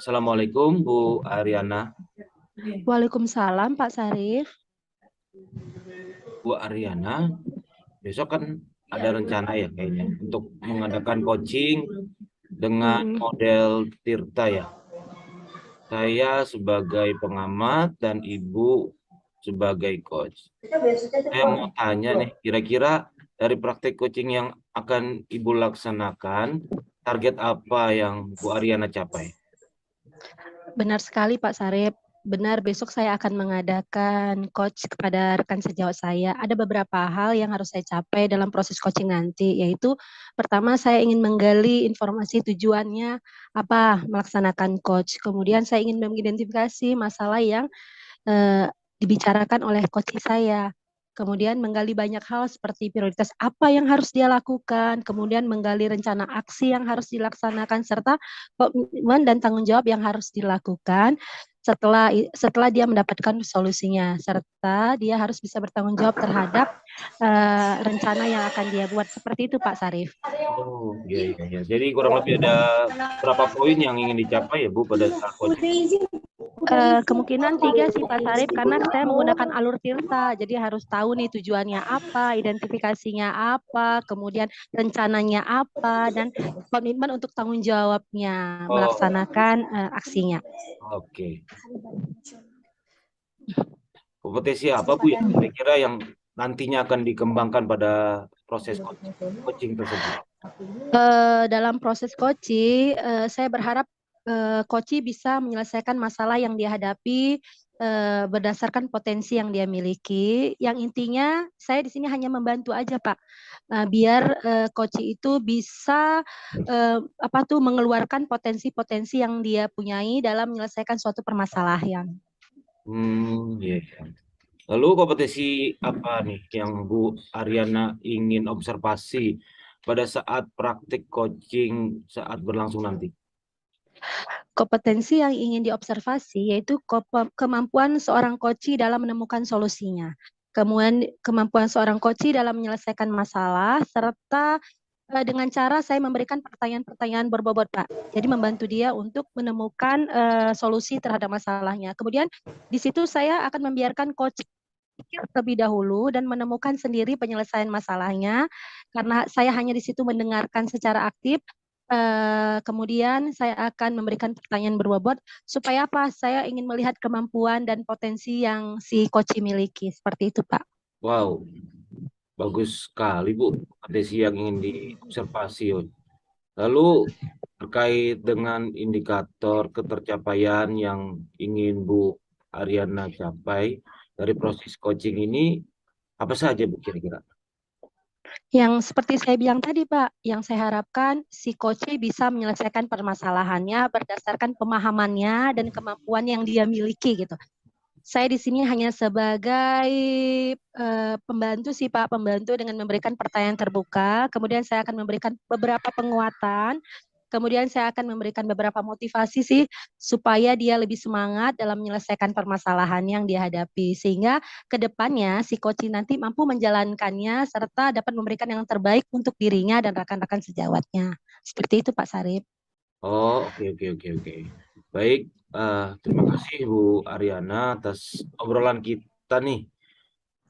Assalamualaikum Bu Ariana. Waalaikumsalam Pak Sarif. Bu Ariana, besok kan ada rencana ya kayaknya untuk mengadakan coaching dengan model Tirta ya. Saya sebagai pengamat dan Ibu sebagai coach. Saya mau tanya nih, kira-kira dari praktek coaching yang akan Ibu laksanakan, target apa yang Bu Ariana capai? Benar sekali Pak Sarif. Benar, besok saya akan mengadakan coach kepada rekan sejawat saya. Ada beberapa hal yang harus saya capai dalam proses coaching nanti, yaitu pertama saya ingin menggali informasi tujuannya apa melaksanakan coach. Kemudian saya ingin mengidentifikasi masalah yang dibicarakan oleh coach saya. Kemudian menggali banyak hal seperti prioritas apa yang harus dia lakukan, kemudian menggali rencana aksi yang harus dilaksanakan, serta komitmen dan tanggung jawab yang harus dilakukan setelah dia mendapatkan solusinya, serta dia harus bisa bertanggung jawab terhadap rencana yang akan dia buat. Seperti itu Pak Sarif. Oh, iya, iya, iya. Jadi kurang lebih ada berapa poin yang ingin dicapai ya Bu pada saat coaching? Kemungkinan 3 sih Pak Sarif, karena saya menggunakan alur Tirta, jadi harus tahu nih tujuannya apa, identifikasinya apa, kemudian rencananya apa, dan komitmen untuk tanggung jawabnya melaksanakan aksinya. Oke. Kompetensi apa Bu ya kira-kira yang nantinya akan dikembangkan pada proses coaching tersebut? Dalam proses coaching, saya berharap coach bisa menyelesaikan masalah yang dia hadapi berdasarkan potensi yang dia miliki. Yang intinya saya di sini hanya membantu aja Pak, biar coach itu bisa mengeluarkan potensi-potensi yang dia punyai dalam menyelesaikan suatu permasalahan. Iya, iya. Lalu kompetensi apa nih yang Bu Ariana ingin observasi pada saat praktik coaching saat berlangsung nanti? Kompetensi yang ingin diobservasi yaitu kemampuan seorang coach dalam menemukan solusinya. Kemudian kemampuan seorang coach dalam menyelesaikan masalah, serta dengan cara saya memberikan pertanyaan-pertanyaan berbobot Pak. Jadi membantu dia untuk menemukan solusi terhadap masalahnya. Kemudian di situ saya akan membiarkan coach pikir terlebih dahulu dan menemukan sendiri penyelesaian masalahnya, karena saya hanya di situ mendengarkan secara aktif. Kemudian saya akan memberikan pertanyaan berbobot supaya apa? Saya ingin melihat kemampuan dan potensi yang si coach miliki. Seperti itu, Pak. Wow, bagus sekali Bu kompetensi yang ingin diobservasi. Lalu terkait dengan indikator ketercapaian yang ingin Bu Ariana capai dari proses coaching ini, apa saja Bu kira-kira? Yang seperti saya bilang tadi, Pak, yang saya harapkan si coach bisa menyelesaikan permasalahannya berdasarkan pemahamannya dan kemampuan yang dia miliki gitu. Saya di sini hanya sebagai pembantu sih Pak, pembantu dengan memberikan pertanyaan terbuka, kemudian saya akan memberikan beberapa penguatan, kemudian saya akan memberikan beberapa motivasi sih supaya dia lebih semangat dalam menyelesaikan permasalahan yang dia hadapi, sehingga ke depannya si coach nanti mampu menjalankannya serta dapat memberikan yang terbaik untuk dirinya dan rekan-rekan sejawatnya. Seperti itu Pak Sarip. Oh, oke, oke, oke, oke. Baik, terima kasih Bu Ariana atas obrolan kita nih.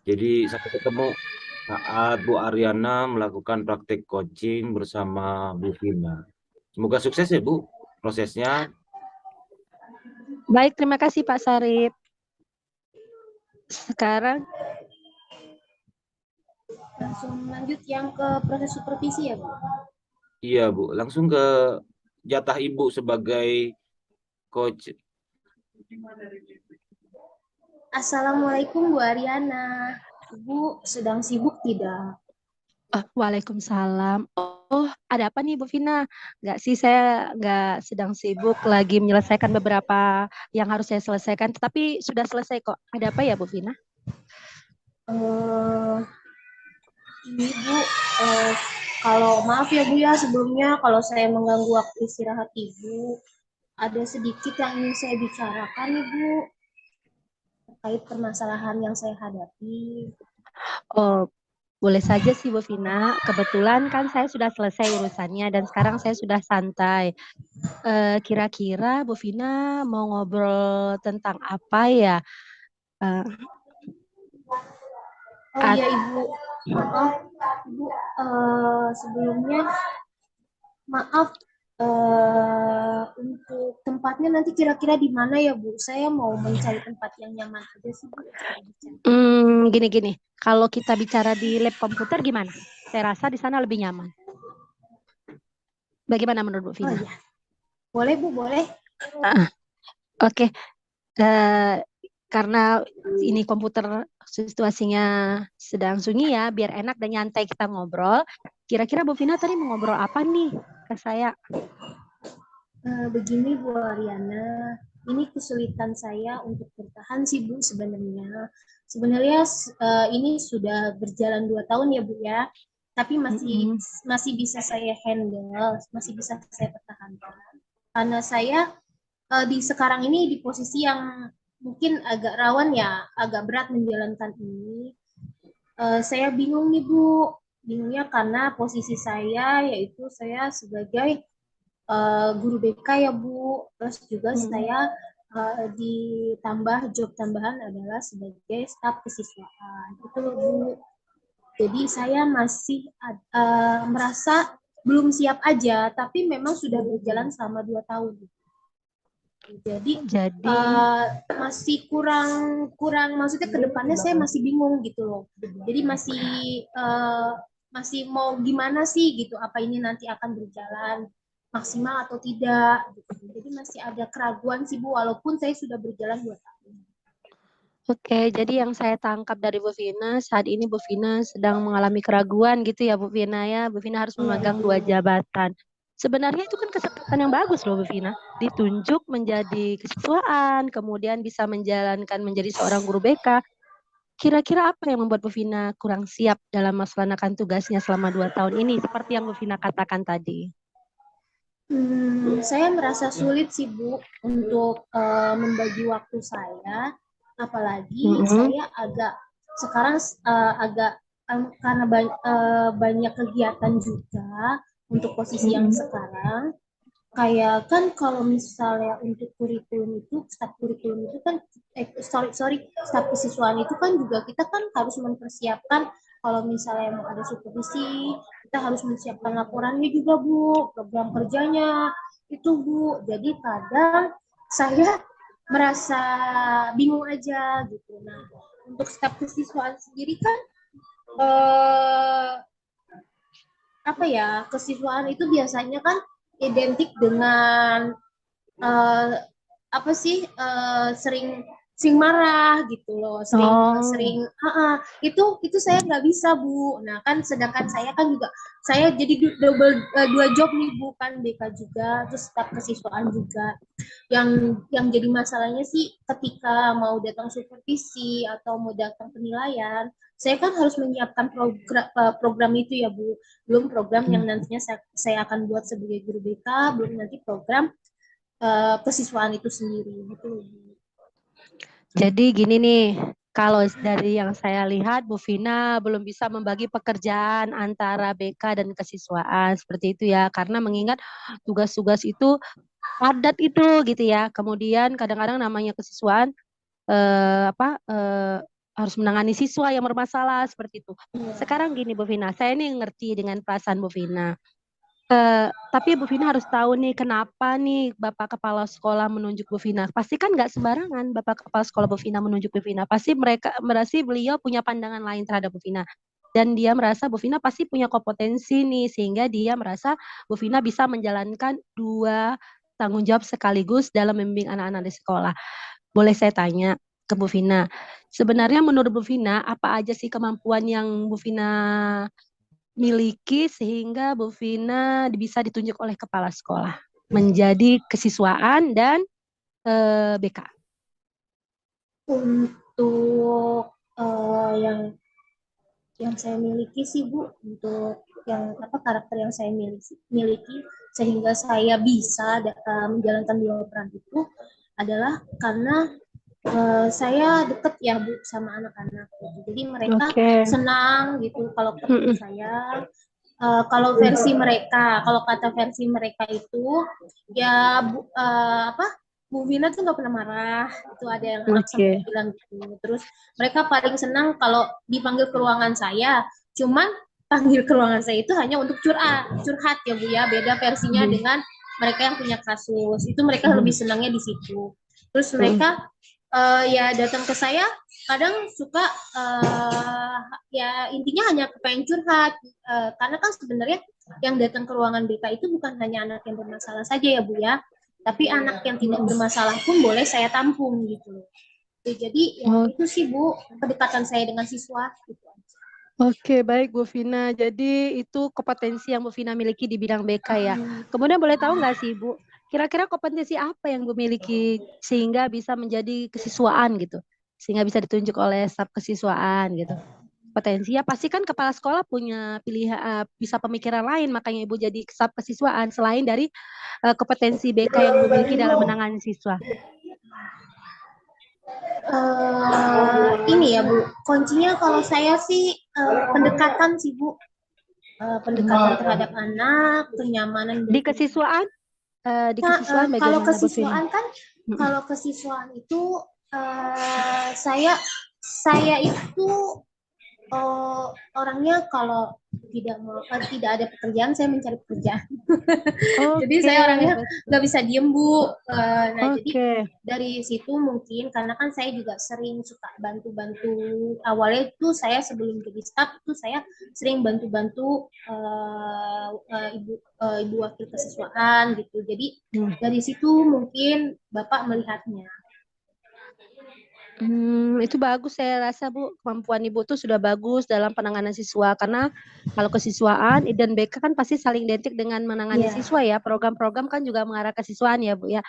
Jadi sampai ketemu saat Bu Ariana melakukan praktek coaching bersama Bu Vina. Semoga sukses ya Bu prosesnya. Baik, terima kasih Pak Sarip. Sekarang langsung lanjut yang ke proses supervisi ya Bu? Iya Bu, langsung ke jatah Ibu sebagai coach. Assalamualaikum Bu Ariana. Ibu sedang sibuk tidak? Waalaikumsalam. Oh, ada apa nih Bu Vina? Nggak sih, saya nggak sedang sibuk lagi menyelesaikan beberapa yang harus saya selesaikan, tetapi sudah selesai kok. Ada apa ya Bu Vina? Eh, ini Bu, eh, kalau maaf ya Bu ya sebelumnya kalau saya mengganggu waktu istirahat Ibu, ada sedikit yang ingin saya bicarakan nih Bu, terkait permasalahan yang saya hadapi. Oh, boleh saja sih Bu Vina. Kebetulan kan saya sudah selesai urusannya dan sekarang saya sudah santai. Kira-kira Bu Vina mau ngobrol tentang apa ya? Eh, Oh iya Ibu, maaf Ibu, sebelumnya maaf, untuk tempatnya nanti kira-kira di mana ya Bu? Saya mau mencari tempat yang nyaman aja sih Bu. Gini-gini. Kalau kita bicara di lab komputer gimana? Saya rasa di sana lebih nyaman. Bagaimana menurut Bu Oh Vina? iya, boleh Bu, boleh. Oke. Karena ini komputer situasinya sedang sunyi ya, biar enak dan nyantai kita ngobrol. Kira-kira Bu Vina tadi mau ngobrol apa nih ke saya? Begini Bu Ariana, ini kesulitan saya untuk bertahan sih Bu sebenarnya. Sebenarnya ini sudah berjalan 2 tahun ya Bu ya, tapi masih bisa saya handle, masih bisa saya pertahankan. Karena saya di sekarang ini di posisi yang mungkin agak rawan ya, agak berat menjalankan ini. Saya bingung nih Bu, bingungnya karena posisi saya yaitu saya sebagai guru BK ya Bu, terus juga saya ditambah job tambahan adalah sebagai staf kesiswaan itu loh Bu. Jadi saya masih merasa belum siap aja, tapi memang sudah berjalan selama 2 tahun. Jadi masih kurang maksudnya kedepannya saya masih bingung gitu loh. Jadi masih mau gimana sih gitu, apa ini nanti akan berjalan maksimal atau tidak gitu. Jadi masih ada keraguan sih Bu, walaupun saya sudah berjalan 2 tahun. Oke, jadi yang saya tangkap dari Bu Vina, saat ini Bu Vina sedang mengalami keraguan gitu ya Bu Vina ya. Bu Vina harus memegang 2 jabatan. Sebenarnya itu kan kesempatan yang bagus loh Bu Vina. Ditunjuk menjadi kesiswaan, kemudian bisa menjadi seorang guru BK. Kira-kira apa yang membuat Bu Vina kurang siap dalam melaksanakan tugasnya selama 2 tahun ini, seperti yang Bu Vina katakan tadi? Saya merasa sulit sih Bu untuk membagi waktu saya, apalagi saya sekarang agak karena banyak kegiatan juga untuk posisi yang sekarang. Kayak kan kalau misalnya untuk kurikulum itu, staf kurikulum itu kan, staf kesiswaan itu kan juga kita kan harus mempersiapkan kalau misalnya mau ada supervisi, kita harus menyiapkan laporannya juga Bu, program kerjanya itu Bu. Jadi kadang saya merasa bingung aja gitu. Nah, untuk staf kesiswaan sendiri kan apa ya, kesiswaan itu biasanya kan identik dengan apa sih sering marah gitu loh, sering itu saya nggak bisa Bu. Nah kan sedangkan saya kan juga saya jadi double 2 job nih Bu, kan BK juga terus staf kesiswaan juga. Yang jadi masalahnya sih ketika mau datang supervisi atau mau datang penilaian, saya kan harus menyiapkan program itu ya Bu, belum program yang nantinya saya akan buat sebagai guru BK, belum nanti program kesiswaan itu sendiri gitu. Jadi gini nih, kalau dari yang saya lihat Bu Vina belum bisa membagi pekerjaan antara BK dan kesiswaan seperti itu ya, karena mengingat tugas-tugas itu padat itu gitu ya. Kemudian kadang-kadang namanya kesiswaan harus menangani siswa yang bermasalah seperti itu. Sekarang gini Bu Vina, saya ini ngerti dengan perasaan Bu Vina. Tapi Bu Vina harus tahu nih kenapa nih Bapak Kepala Sekolah menunjuk Bu Vina. Pasti kan nggak sembarangan Bapak Kepala Sekolah Bu Vina menunjuk Bu Vina. Pasti beliau punya pandangan lain terhadap Bu Vina. Dan dia merasa Bu Vina pasti punya kompetensi nih, sehingga dia merasa Bu Vina bisa menjalankan 2 tanggung jawab sekaligus dalam membimbing anak-anak di sekolah. Boleh saya tanya ke Bu Vina, sebenarnya menurut Bu Vina apa aja sih kemampuan yang Bu Vina miliki sehingga Bu Vina bisa ditunjuk oleh kepala sekolah menjadi kesiswaan dan BK? Untuk yang saya miliki sih Bu, untuk yang karakter yang saya miliki sehingga saya bisa menjalankan dua peran itu adalah karena saya deket ya Bu sama anak-anak gitu. Jadi mereka senang gitu kalau ketemu saya. Kalau kata versi mereka itu ya Bu Vina tuh nggak pernah marah. Itu ada yang anak sampai bilang gitu. Terus mereka paling senang kalau dipanggil ke ruangan saya. Cuman panggil ke ruangan saya itu hanya untuk curhat ya Bu ya. Beda versinya dengan mereka yang punya kasus. Itu mereka lebih senangnya di situ. Terus mereka ya datang ke saya kadang suka ya intinya hanya pengen curhat karena kan sebenarnya yang datang ke ruangan BK itu bukan hanya anak yang bermasalah saja ya Bu ya, tapi anak yang tidak bermasalah pun boleh saya tampung gitu. Jadi ya itu sih Bu kedekatan saya dengan siswa gitu. Oke, baik Bu Vina. Jadi itu kompetensi yang Bu Vina miliki di bidang BK ya. Kemudian boleh tahu nggak sih Bu, kira-kira kompetensi apa yang Bu miliki sehingga bisa menjadi kesiswaan gitu, sehingga bisa ditunjuk oleh staf kesiswaan gitu. Potensi ya pasti kan kepala sekolah punya pilihan bisa pemikiran lain, makanya Ibu jadi staf kesiswaan selain dari kompetensi BK yang Bu miliki dalam menangani siswa. Ini ya Bu, kuncinya kalau saya sih pendekatan sih Bu, pendekatan terhadap anak, kenyamanan di kesiswaan. Di kesiswaan kalau bagaimana kesiswaan kan, kalau kesiswaan itu saya itu orangnya kalau tidak ada pekerjaan saya mencari pekerjaan. Jadi saya orangnya nggak bisa diem Bu. Jadi dari situ mungkin karena kan saya juga sering suka bantu-bantu. Awalnya itu saya sebelum jadi staf itu saya sering bantu-bantu ibu wakil kesiswaan gitu. Jadi dari situ mungkin Bapak melihatnya. Itu bagus saya rasa Bu, kemampuan Ibu tuh sudah bagus dalam penanganan siswa karena kalau kesiswaan dan BK kan pasti saling identik dengan menangani siswa ya, program-program kan juga mengarah ke siswaan ya Bu ya.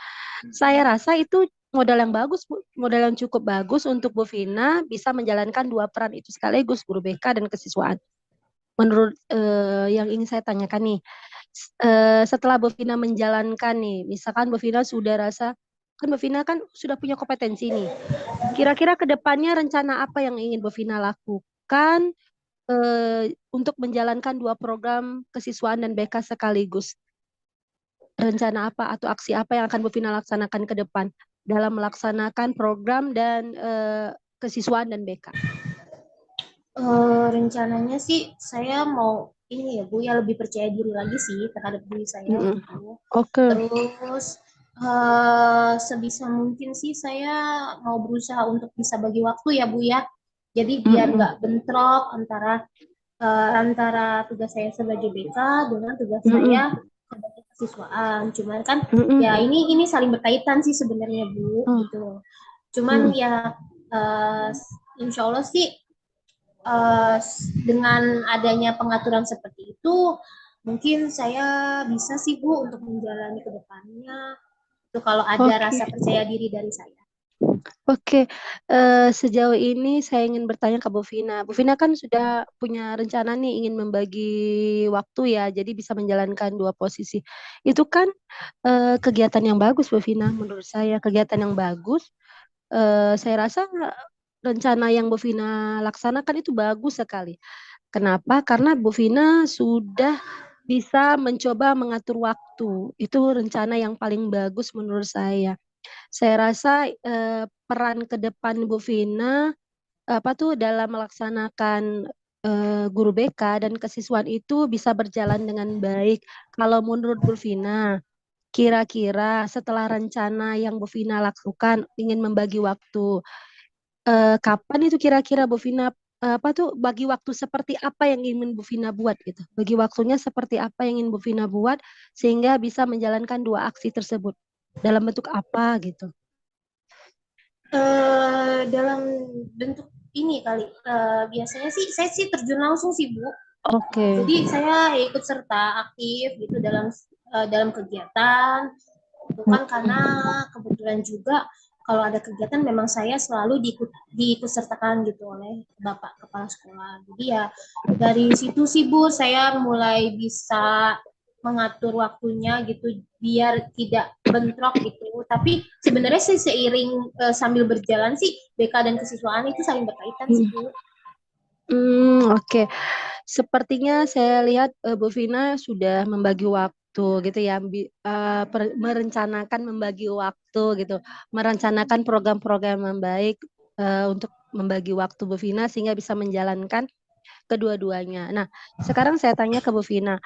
Saya rasa itu modal yang bagus Bu, modal yang cukup bagus untuk Bu Vina bisa menjalankan dua peran itu sekaligus, guru BK dan kesiswaan. Menurut yang ingin saya tanyakan nih, setelah Bu Vina menjalankan nih, misalkan Bu Vina sudah rasa kan Bu Vina kan sudah punya kompetensi nih. Kira-kira ke depannya rencana apa yang ingin Bu Vina lakukan untuk menjalankan dua program kesiswaan dan BK sekaligus? Rencana apa atau aksi apa yang akan Bu Vina laksanakan ke depan dalam melaksanakan program dan kesiswaan dan BK? Rencananya sih saya mau ini ya Bu ya lebih percaya diri lagi sih terhadap diri saya gitu. Terus sebisa mungkin sih saya mau berusaha untuk bisa bagi waktu ya Bu ya. Jadi biar nggak bentrok antara tugas saya sebagai BK dengan tugas saya sebagai kesiswaan. Cuman kan ya ini saling berkaitan sih sebenarnya Bu gitu. Cuman ya insya Allah sih dengan adanya pengaturan seperti itu mungkin saya bisa sih Bu untuk menjalani ke depannya itu kalau ada rasa percaya diri dari saya. Sejauh ini saya ingin bertanya ke Bu Vina. Bu Vina kan sudah punya rencana nih ingin membagi waktu ya, jadi bisa menjalankan dua posisi. Itu kan kegiatan yang bagus Bu Vina, menurut saya kegiatan yang bagus. Saya rasa rencana yang Bu Vina laksanakan itu bagus sekali. Kenapa? Karena Bu Vina sudah bisa mencoba mengatur waktu. Itu rencana yang paling bagus menurut saya. Saya rasa peran ke depan Bu Vina dalam melaksanakan guru BK dan kesiswaan itu bisa berjalan dengan baik. Kalau menurut Bu Vina, kira-kira setelah rencana yang Bu Vina lakukan ingin membagi waktu, kapan itu kira-kira Bu Vina bagi waktu seperti apa yang ingin Bu Vina buat gitu. Bagi waktunya seperti apa yang ingin Bu Vina buat sehingga bisa menjalankan dua aksi tersebut. Dalam bentuk apa gitu? Dalam bentuk ini kali biasanya sih saya sih terjun langsung sih Bu Oke. Jadi saya ikut serta aktif gitu dalam kegiatan. Itu kan karena kebetulan juga kalau ada kegiatan memang saya selalu diikut sertakan gitu oleh Bapak Kepala Sekolah. Jadi ya dari situ sih Bu, saya mulai bisa mengatur waktunya gitu biar tidak bentrok gitu. Tapi sebenarnya sih seiring sambil berjalan sih BK dan kesiswaan itu saling berkaitan sih Bu. Oke. Sepertinya saya lihat Bu Vina sudah membagi waktu gitu ya, merencanakan membagi waktu gitu, merencanakan program-program yang baik untuk membagi waktu Bu Vina sehingga bisa menjalankan kedua-duanya. Nah, sekarang saya tanya ke Bu Vina,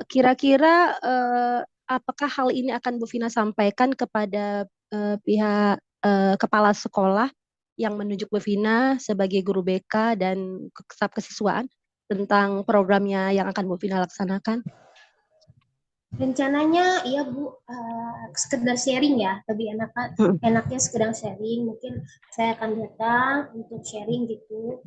kira-kira apakah hal ini akan Bu Vina sampaikan kepada pihak kepala sekolah yang menunjuk Bu Vina sebagai guru BK dan staf kesiswaan tentang programnya yang akan Bu Vina laksanakan? Rencananya iya Bu, sekedar sharing ya, lebih enaknya sekedar sharing. Mungkin saya akan datang untuk sharing gitu,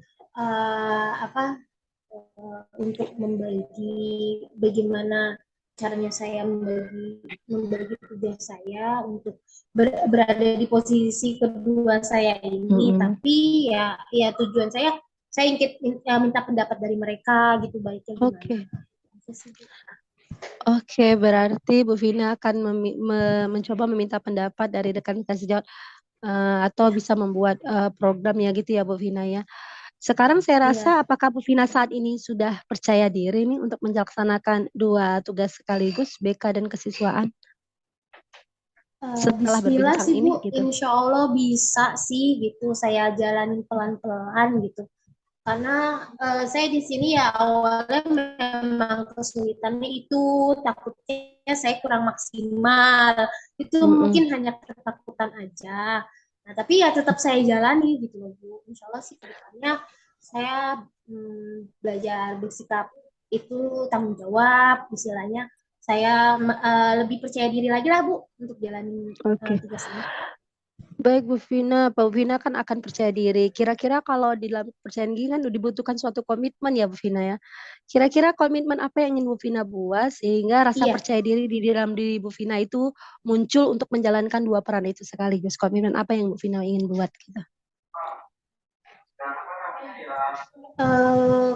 untuk membagi bagaimana caranya saya membagi tugas saya untuk berada di posisi kedua saya ini. Tapi ya tujuan saya ingin minta pendapat dari mereka gitu, baiknya gimana. Oke. Oke, berarti Bu Vina akan mencoba meminta pendapat dari rekan-rekan sejawat atau bisa membuat program ya gitu ya Bu Vina ya. Sekarang saya rasa apakah Bu Vina saat ini sudah percaya diri nih untuk melaksanakan 2 tugas sekaligus, BK dan kesiswaan? Setelah Bismillah berbincang sih ini Bu, gitu. insya Allah bisa sih gitu saya jalanin pelan-pelan gitu. Karena saya di sini ya awalnya memang kesulitannya itu takutnya saya kurang maksimal. Itu mungkin hanya ketakutan aja. Nah, tapi ya tetap saya jalani gitu loh Bu. Insya Allah sih kedepannya saya belajar bersikap itu tanggung jawab, istilahnya saya lebih percaya diri lagi lah Bu untuk jalanin tugas ini. Baik Bu Vina, Bu Vina kan akan percaya diri. Kira-kira kalau di dalam kepercayaan diri kan dibutuhkan suatu komitmen ya Bu Vina ya. Kira-kira komitmen apa yang ingin Bu Vina buat sehingga rasa percaya diri di dalam diri Bu Vina itu muncul untuk menjalankan 2 peran itu sekaligus. Komitmen apa yang Bu Vina ingin buat gitu?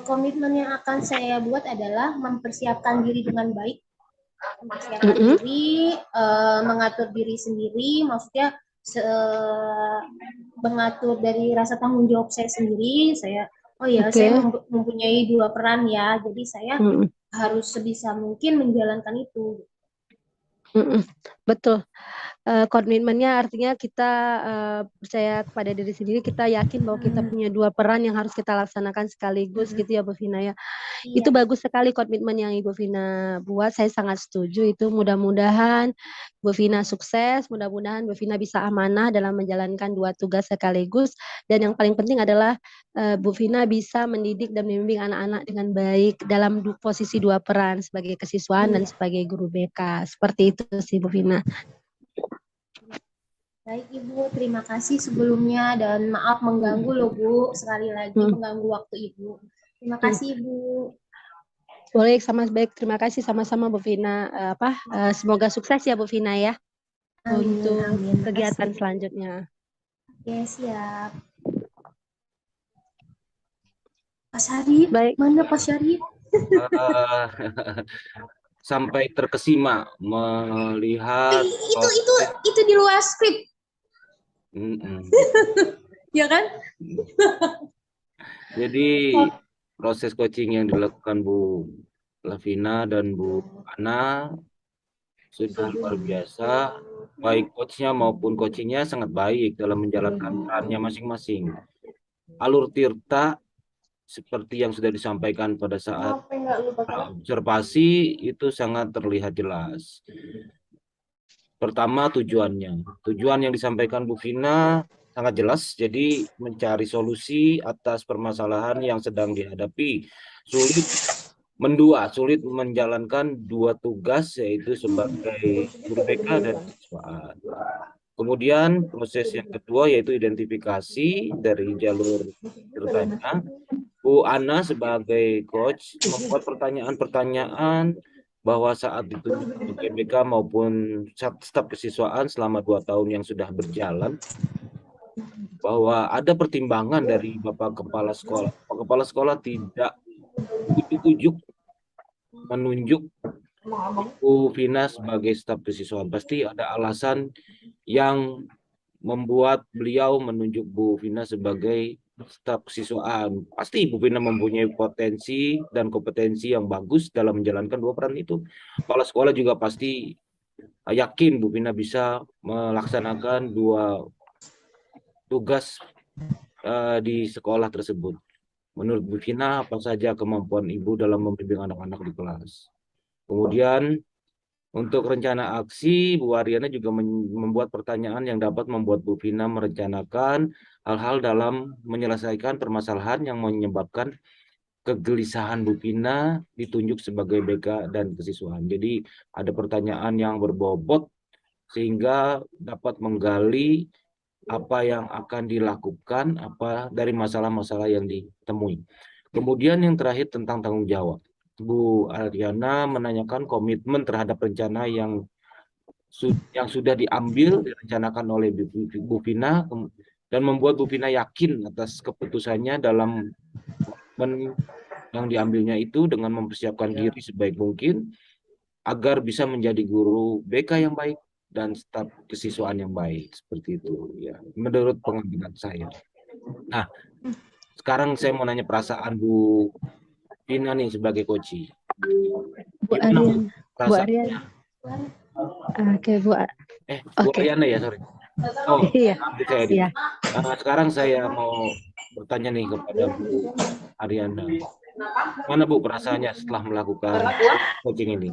Komitmen yang akan saya buat adalah mempersiapkan diri dengan baik, mempersiapkan diri, mengatur diri sendiri, maksudnya mengatur dari rasa tanggung jawab saya sendiri. Saya saya mempunyai 2 peran ya, jadi saya harus sebisa mungkin menjalankan itu. Betul. Komitmennya artinya kita percaya kepada diri sendiri, kita yakin bahwa kita punya 2 peran yang harus kita laksanakan sekaligus gitu ya Bu Vina ya. Itu bagus sekali komitmen yang Ibu Vina buat, saya sangat setuju itu. Mudah-mudahan Bu Vina sukses, mudah-mudahan Bu Vina bisa amanah dalam menjalankan 2 tugas sekaligus, dan yang paling penting adalah Bu Vina bisa mendidik dan membimbing anak-anak dengan baik dalam posisi 2 peran sebagai kesiswaan dan sebagai guru BK. Seperti itu sih Bu Vina. Baik Ibu, terima kasih sebelumnya dan maaf mengganggu loh Bu, sekali lagi mengganggu waktu Ibu. Terima kasih Ibu. Boleh, terima kasih sama-sama Bu Vina. Semoga sukses ya Bu Vina ya. Amin, untuk amin. kegiatan selanjutnya. Oke, siap. Pak Syarif, Baik. mana Pak Syarif? Sampai terkesima melihat itu di luar skrip. Ya kan? Jadi proses coaching yang dilakukan Bu Lavina dan Bu Ana sudah luar biasa, baik coachnya maupun coachingnya sangat baik dalam menjalankan perannya masing-masing. Alur Tirta seperti yang sudah disampaikan pada saat observasi itu sangat terlihat jelas. Pertama tujuan yang disampaikan Bu Vina sangat jelas, jadi mencari solusi atas permasalahan yang sedang dihadapi. Sulit menjalankan 2 tugas, yaitu sebagai guru BK dan siswaan. Kemudian proses yang kedua yaitu identifikasi dari jalur ceritanya. Bu Ana sebagai coach membuat pertanyaan-pertanyaan bahwa saat itu di GBK maupun staf kesiswaan selama 2 tahun yang sudah berjalan, bahwa ada pertimbangan dari Bapak Kepala Sekolah. Bapak Kepala Sekolah tidak ujuk-ujuk menunjuk Bu Vina sebagai staf kesiswaan. Pasti ada alasan yang membuat beliau menunjuk Bu Vina sebagai staf kesiswaan. Pasti Bu Vina mempunyai potensi dan kompetensi yang bagus dalam menjalankan 2 peran itu. Kepala sekolah juga pasti yakin Bu Vina bisa melaksanakan 2 tugas di sekolah tersebut. Menurut Bu Vina, apa saja kemampuan Ibu dalam membimbing anak-anak di kelas? Kemudian untuk rencana aksi, Bu Ariana juga membuat pertanyaan yang dapat membuat Bu Vina merencanakan hal-hal dalam menyelesaikan permasalahan yang menyebabkan kegelisahan Bu Vina ditunjuk sebagai BK dan kesiswaan. Jadi ada pertanyaan yang berbobot sehingga dapat menggali apa yang akan dilakukan, apa dari masalah-masalah yang ditemui. Kemudian yang terakhir tentang tanggung jawab. Bu Ariana menanyakan komitmen terhadap rencana yang sudah diambil, direncanakan oleh Bu Vina, dan membuat Bu Vina yakin atas keputusannya dalam yang diambilnya itu dengan mempersiapkan diri sebaik mungkin agar bisa menjadi guru BK yang baik dan staf kesiswaan yang baik, seperti itu ya menurut pengamatan saya. Nah, sekarang saya mau nanya perasaan Bu Vina nih sebagai coach. Bu Gimana Bu Ariana. Bu perasaannya? Ariana. Oke, Bu. Bu Oke. Ariana ya, sorry. Oh, Iya. nanti saya Iya. sekarang saya mau bertanya nih kepada Bu Ariana. Mana Bu perasaannya setelah melakukan coaching ini?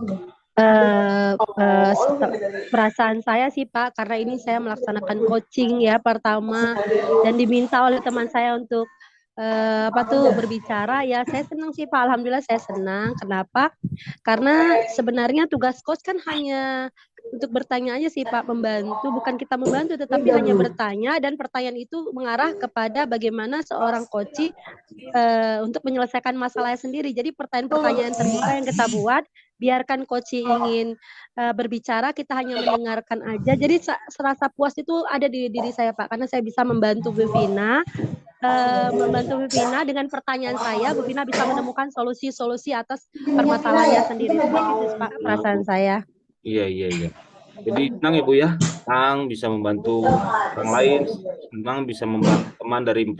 Perasaan saya sih Pak, karena ini saya melaksanakan coaching ya pertama dan diminta oleh teman saya untuk berbicara, ya saya senang sih Pak, alhamdulillah saya senang. Kenapa? Karena sebenarnya tugas coach kan hanya untuk bertanya aja sih Pak, membantu, bukan kita membantu tetapi hanya bertanya, dan pertanyaan itu mengarah kepada bagaimana seorang coach untuk menyelesaikan masalahnya sendiri. Jadi pertanyaan-pertanyaan terbuka yang kita buat, biarkan coach ingin berbicara, kita hanya mendengarkan aja. Jadi serasa puas itu ada di diri saya Pak, karena saya bisa membantu Bu Vina, dengan pertanyaan saya, Bu Vina bisa menemukan solusi-solusi atas permasalahannya sendiri. Seperti itu Pak perasaan saya. Iya. Jadi senang ya Bu ya, senang bisa membantu orang lain, senang bisa membantu teman dari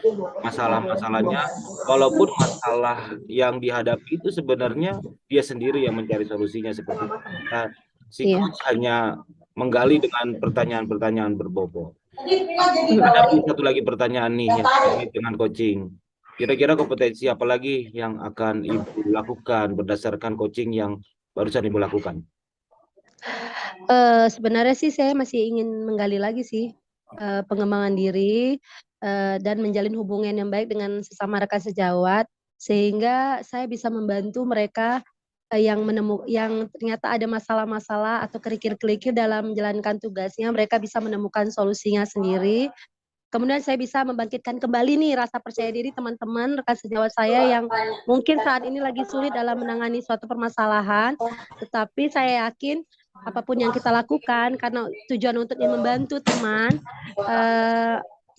masalah-masalahnya, walaupun masalah yang dihadapi itu sebenarnya dia sendiri yang mencari solusinya seperti itu. Nah, si coach hanya menggali dengan pertanyaan-pertanyaan berbobot. Ada satu lagi pertanyaan nih yang terkait dengan coaching. Kira-kira kompetensi apa lagi yang akan Ibu lakukan berdasarkan coaching yang barusan Ibu lakukan? Sebenarnya sih saya masih ingin menggali lagi sih pengembangan diri dan menjalin hubungan yang baik dengan sesama rekan sejawat, sehingga saya bisa membantu mereka yang ternyata ada masalah-masalah atau kerikil-kerikil dalam menjalankan tugasnya, mereka bisa menemukan solusinya sendiri. Kemudian saya bisa membangkitkan kembali nih rasa percaya diri teman-teman rekan sejawat saya yang mungkin saat ini lagi sulit dalam menangani suatu permasalahan, tetapi saya yakin apapun yang kita lakukan karena tujuan untuk membantu teman,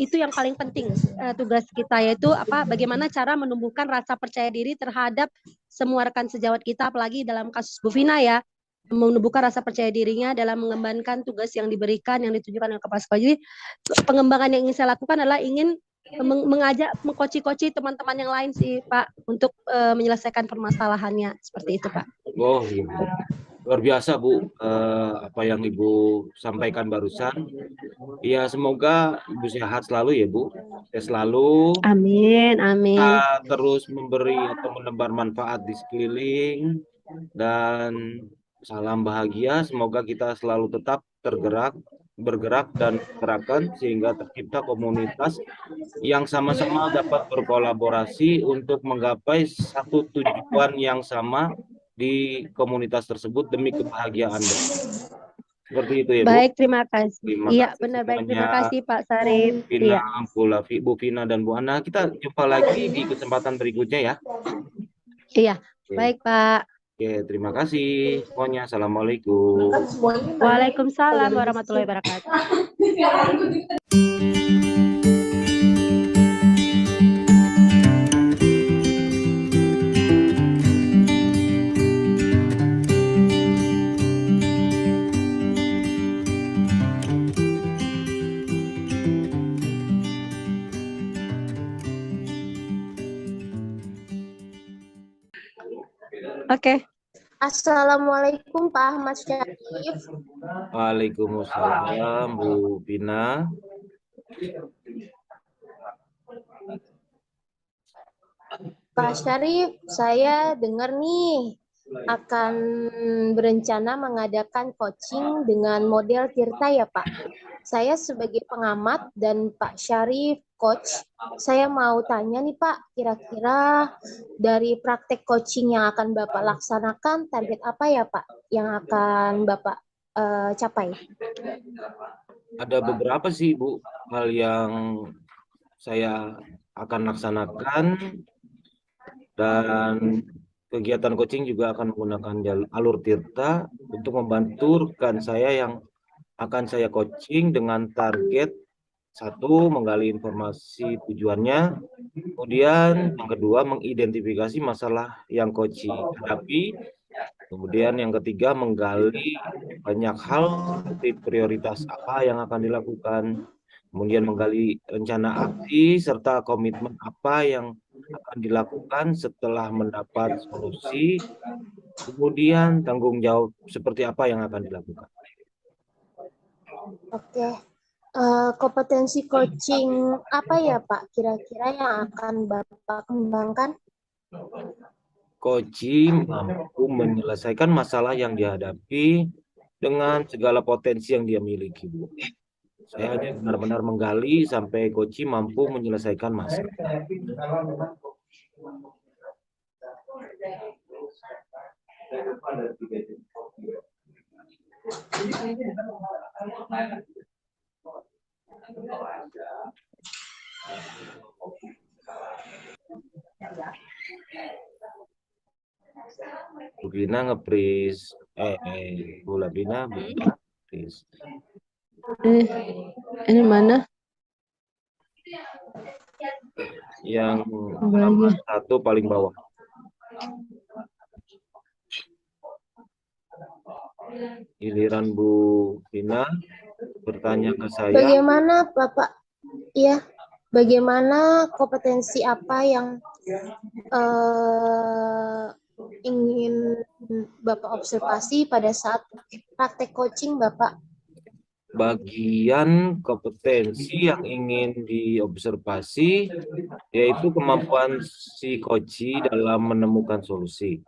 itu yang paling penting. Tugas kita yaitu bagaimana cara menumbuhkan rasa percaya diri terhadap semua rekan sejawat kita, apalagi dalam kasus Bu Vina ya, menumbuhkan rasa percaya dirinya dalam mengembankan tugas yang diberikan, yang ditujukan oleh kepala sekolah. Jadi pengembangan yang ingin saya lakukan adalah ingin mengajak, mengkoci-koci teman-teman yang lain sih Pak, untuk menyelesaikan permasalahannya, seperti itu Pak. Oh iya, luar biasa Bu, apa yang Ibu sampaikan barusan. Ya semoga Ibu sehat selalu ya Bu, sehat selalu. Amin. Kita terus memberi atau menebar manfaat di sekeliling, dan salam bahagia. Semoga kita selalu tetap bergerak dan gerakan sehingga tercipta komunitas yang sama-sama dapat berkolaborasi untuk menggapai satu tujuan yang sama di komunitas tersebut demi kebahagiaan bersama. Seperti itu ya, Bu. Baik, terima kasih. Terima Iya, kasih benar. Baik, semuanya. terima kasih Pak Sarip. Vina, Iya. Bu Vina dan Bu Ana. Kita jumpa lagi di kesempatan berikutnya ya. Iya. Oke, Baik, Pak. Oke, terima kasih semuanya. Assalamualaikum. Waalaikumsalam warahmatullahi wabarakatuh. Oke. Assalamualaikum Pak Ahmad Syarif. Waalaikumsalam Bu Vina. Pak Syarif, saya dengar nih akan berencana mengadakan coaching dengan model Tirta ya Pak. Saya sebagai pengamat dan Pak Syarif coach, saya mau tanya nih Pak, kira-kira dari praktek coaching yang akan Bapak laksanakan, target apa ya Pak yang akan Bapak capai? Ada beberapa sih Bu hal yang saya akan laksanakan, dan kegiatan coaching juga akan menggunakan alur Tirta untuk membantu rekan saya yang akan saya coaching dengan target satu, menggali informasi tujuannya, kemudian yang kedua mengidentifikasi masalah yang coaching hadapi, kemudian yang ketiga menggali banyak hal seperti prioritas apa yang akan dilakukan, kemudian menggali rencana aksi serta komitmen apa yang akan dilakukan setelah mendapat solusi, kemudian tanggung jawab seperti apa yang akan dilakukan. Oke. Kompetensi coaching apa ya Pak kira-kira yang akan Bapak kembangkan? Coaching mampu menyelesaikan masalah yang dihadapi dengan segala potensi yang dia miliki, Bu. Saya hanya benar-benar menggali sampai coaching mampu menyelesaikan masalah. Bu Vina nge-freeze, Bu Labina, freeze. Ini mana? Yang nomor satu paling bawah. Giliran Bu Vina bertanya ke saya. Bagaimana Bapak? Iya. Bagaimana kompetensi apa yang ingin Bapak observasi pada saat praktek coaching Bapak? Bagian kompetensi yang ingin diobservasi yaitu kemampuan si coach dalam menemukan solusi,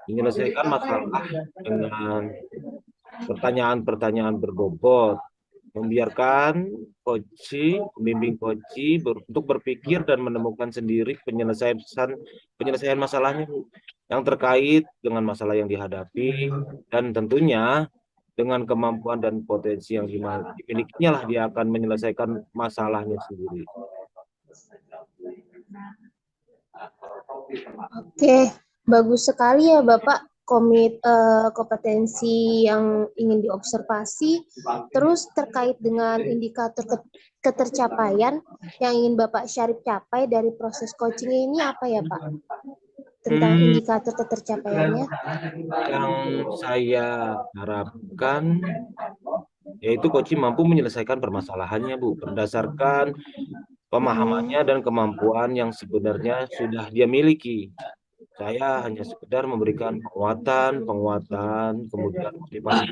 menyelesaikan masalah dengan pertanyaan-pertanyaan berbobot, membiarkan pembimbing coach untuk berpikir dan menemukan sendiri penyelesaian masalahnya yang terkait dengan masalah yang dihadapi, dan tentunya dengan kemampuan dan potensi yang dimilikinya lah dia akan menyelesaikan masalahnya sendiri. Oke, bagus sekali ya Bapak kompetensi yang ingin diobservasi. Terus terkait dengan indikator ketercapaian yang ingin Bapak Syarif capai dari proses coaching ini apa ya Pak? Tentang indikator ketercapaiannya? Yang saya harapkan yaitu coach mampu menyelesaikan permasalahannya, Bu, berdasarkan pemahamannya dan kemampuan yang sebenarnya sudah dia miliki. Saya hanya sekedar memberikan penguatan, kemudian motivasi.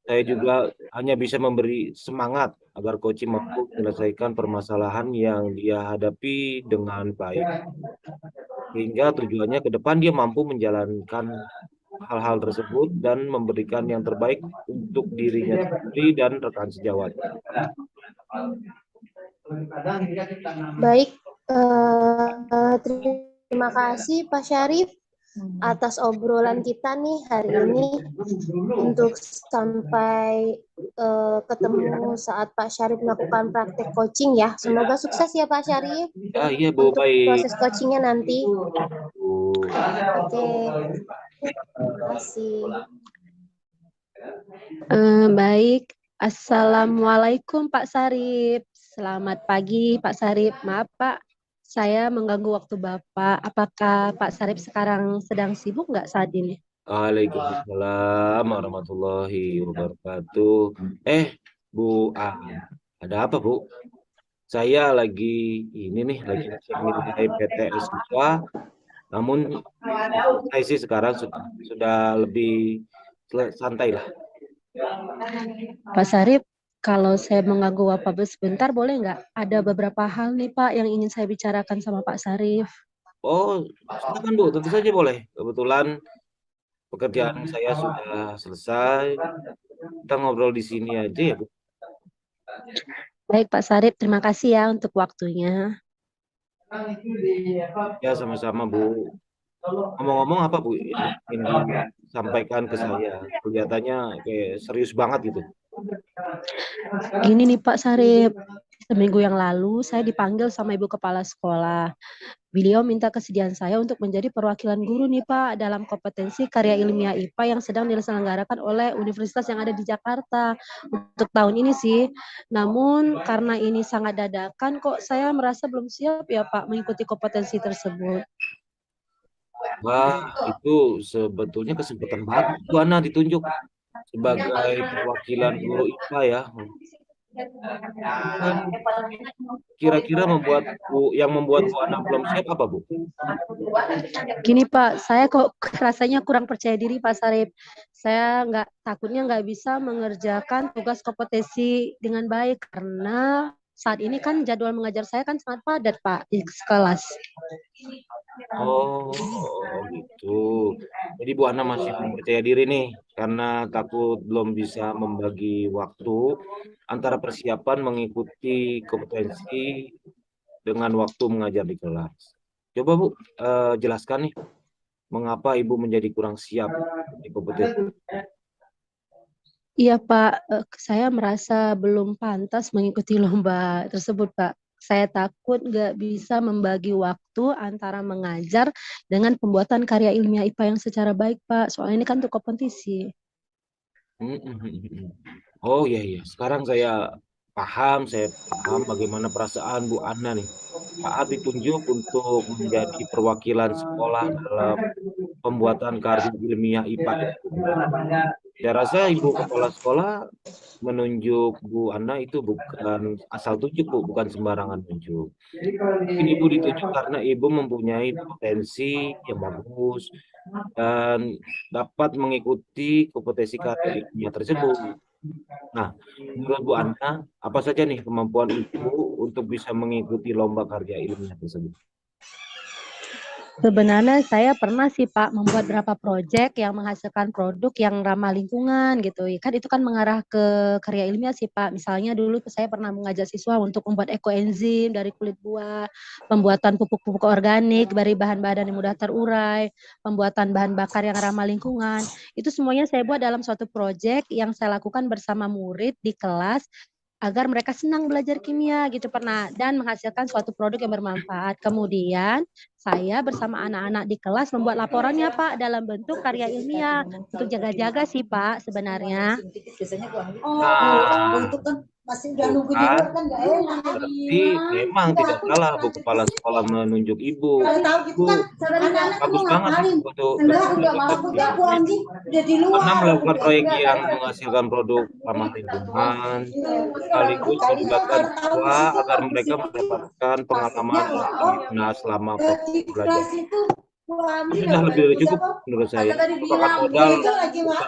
Saya juga hanya bisa memberi semangat agar coach mampu menyelesaikan permasalahan yang dia hadapi dengan baik. Sehingga tujuannya ke depan dia mampu menjalankan hal-hal tersebut dan memberikan yang terbaik untuk dirinya sendiri dan rekan sejawatnya. Baik, terima kasih Pak Syarif. atas obrolan kita nih hari ini untuk sampai ketemu saat Pak Syarif melakukan praktek coaching ya. Semoga sukses ya Pak Syarif Ah, iya Bu, untuk baik. proses coachingnya nanti. Bu. Oke, terima kasih. Baik, Assalamualaikum Pak Syarif. Selamat pagi Pak Syarif. Maaf Pak, saya mengganggu waktu Bapak. Apakah Pak Syarif sekarang sedang sibuk nggak saat ini? Waalaikumsalam warahmatullahi wabarakatuh. Bu, ada apa Bu? Saya lagi lagi cek nilai PTS siswa. Namun saya sih sekarang sudah lebih santai lah. Pak Syarif, kalau saya mengganggu Bapak sebentar boleh nggak? Ada beberapa hal nih Pak yang ingin saya bicarakan sama Pak Syarif. Oh, silakan Bu, tentu saja boleh. Kebetulan pekerjaan saya sudah selesai. Kita ngobrol di sini aja ya Bu. Baik Pak Syarif, terima kasih ya untuk waktunya. Ya, sama-sama Bu. Ngomong-ngomong apa Bu yang ingin disampaikan ke saya? Kelihatannya kayak serius banget gitu. Gini nih Pak Syarif, seminggu yang lalu saya dipanggil sama Ibu Kepala Sekolah. Beliau minta kesediaan saya untuk menjadi perwakilan guru nih Pak dalam kompetensi karya ilmiah IPA yang sedang diselenggarakan oleh universitas yang ada di Jakarta untuk tahun ini sih. Namun karena ini sangat dadakan kok saya merasa belum siap ya Pak mengikuti kompetensi tersebut. Wah, itu sebetulnya kesempatan bagus Bu Ana ditunjuk sebagai perwakilan guru IPA ya. Dan kira-kira yang membuat Bu Ana belum siap apa Bu? Gini Pak, saya kok rasanya kurang percaya diri Pak Syarif. Saya takutnya nggak bisa mengerjakan tugas kompetensi dengan baik karena saat ini kan jadwal mengajar saya kan sangat padat Pak di kelas. Oh, gitu. Jadi Bu Ana masih belum percaya diri nih karena takut belum bisa membagi waktu antara persiapan mengikuti kompetensi dengan waktu mengajar di kelas. Coba Bu, jelaskan nih mengapa Ibu menjadi kurang siap di kompetensi. Iya Pak, saya merasa belum pantas mengikuti lomba tersebut Pak. Saya takut nggak bisa membagi waktu antara mengajar dengan pembuatan karya ilmiah IPA yang secara baik Pak. Soalnya ini kan untuk kompetisi. Oh iya, sekarang saya paham bagaimana perasaan Bu Ana nih saat ditunjuk untuk menjadi perwakilan sekolah dalam pembuatan karya ilmiah IPA itu. Saya rasa Ibu Kepala Sekolah menunjuk Bu Ana itu bukan asal tunjuk Bu, bukan sembarangan tunjuk. Mungkin Ibu ditunjuk karena Ibu mempunyai potensi yang bagus dan dapat mengikuti kompetensi karya ilmiah tersebut. Nah, menurut Bu Ana, apa saja nih kemampuan Ibu untuk bisa mengikuti lomba karya ilmiah tersebut? Sebenarnya saya pernah sih Pak membuat beberapa proyek yang menghasilkan produk yang ramah lingkungan gitu. Kan itu kan mengarah ke karya ilmiah sih Pak. Misalnya dulu saya pernah mengajak siswa untuk membuat ekoenzim dari kulit buah, pembuatan pupuk-pupuk organik dari bahan-bahan yang mudah terurai, pembuatan bahan bakar yang ramah lingkungan. Itu semuanya saya buat dalam suatu proyek yang saya lakukan bersama murid di kelas agar mereka senang belajar kimia gitu pernah dan menghasilkan suatu produk yang bermanfaat. Kemudian saya bersama anak-anak di kelas membuat laporannya Pak dalam bentuk karya ilmiah untuk jaga-jaga sih Pak sebenarnya. Nah, masih udah nunggu di luar kan nggak enak. berarti memang tidak salah Bu Kepala Sekolah menunjuk Ibu. Bu, bagus banget untuk karena melakukan proyek yang menghasilkan produk ramah lingkungan, sekaligus melibatkan siswa agar mereka mendapatkan pengalaman yang selama proses belajar. Itu sudah lebih dari cukup menurut saya. Merupakan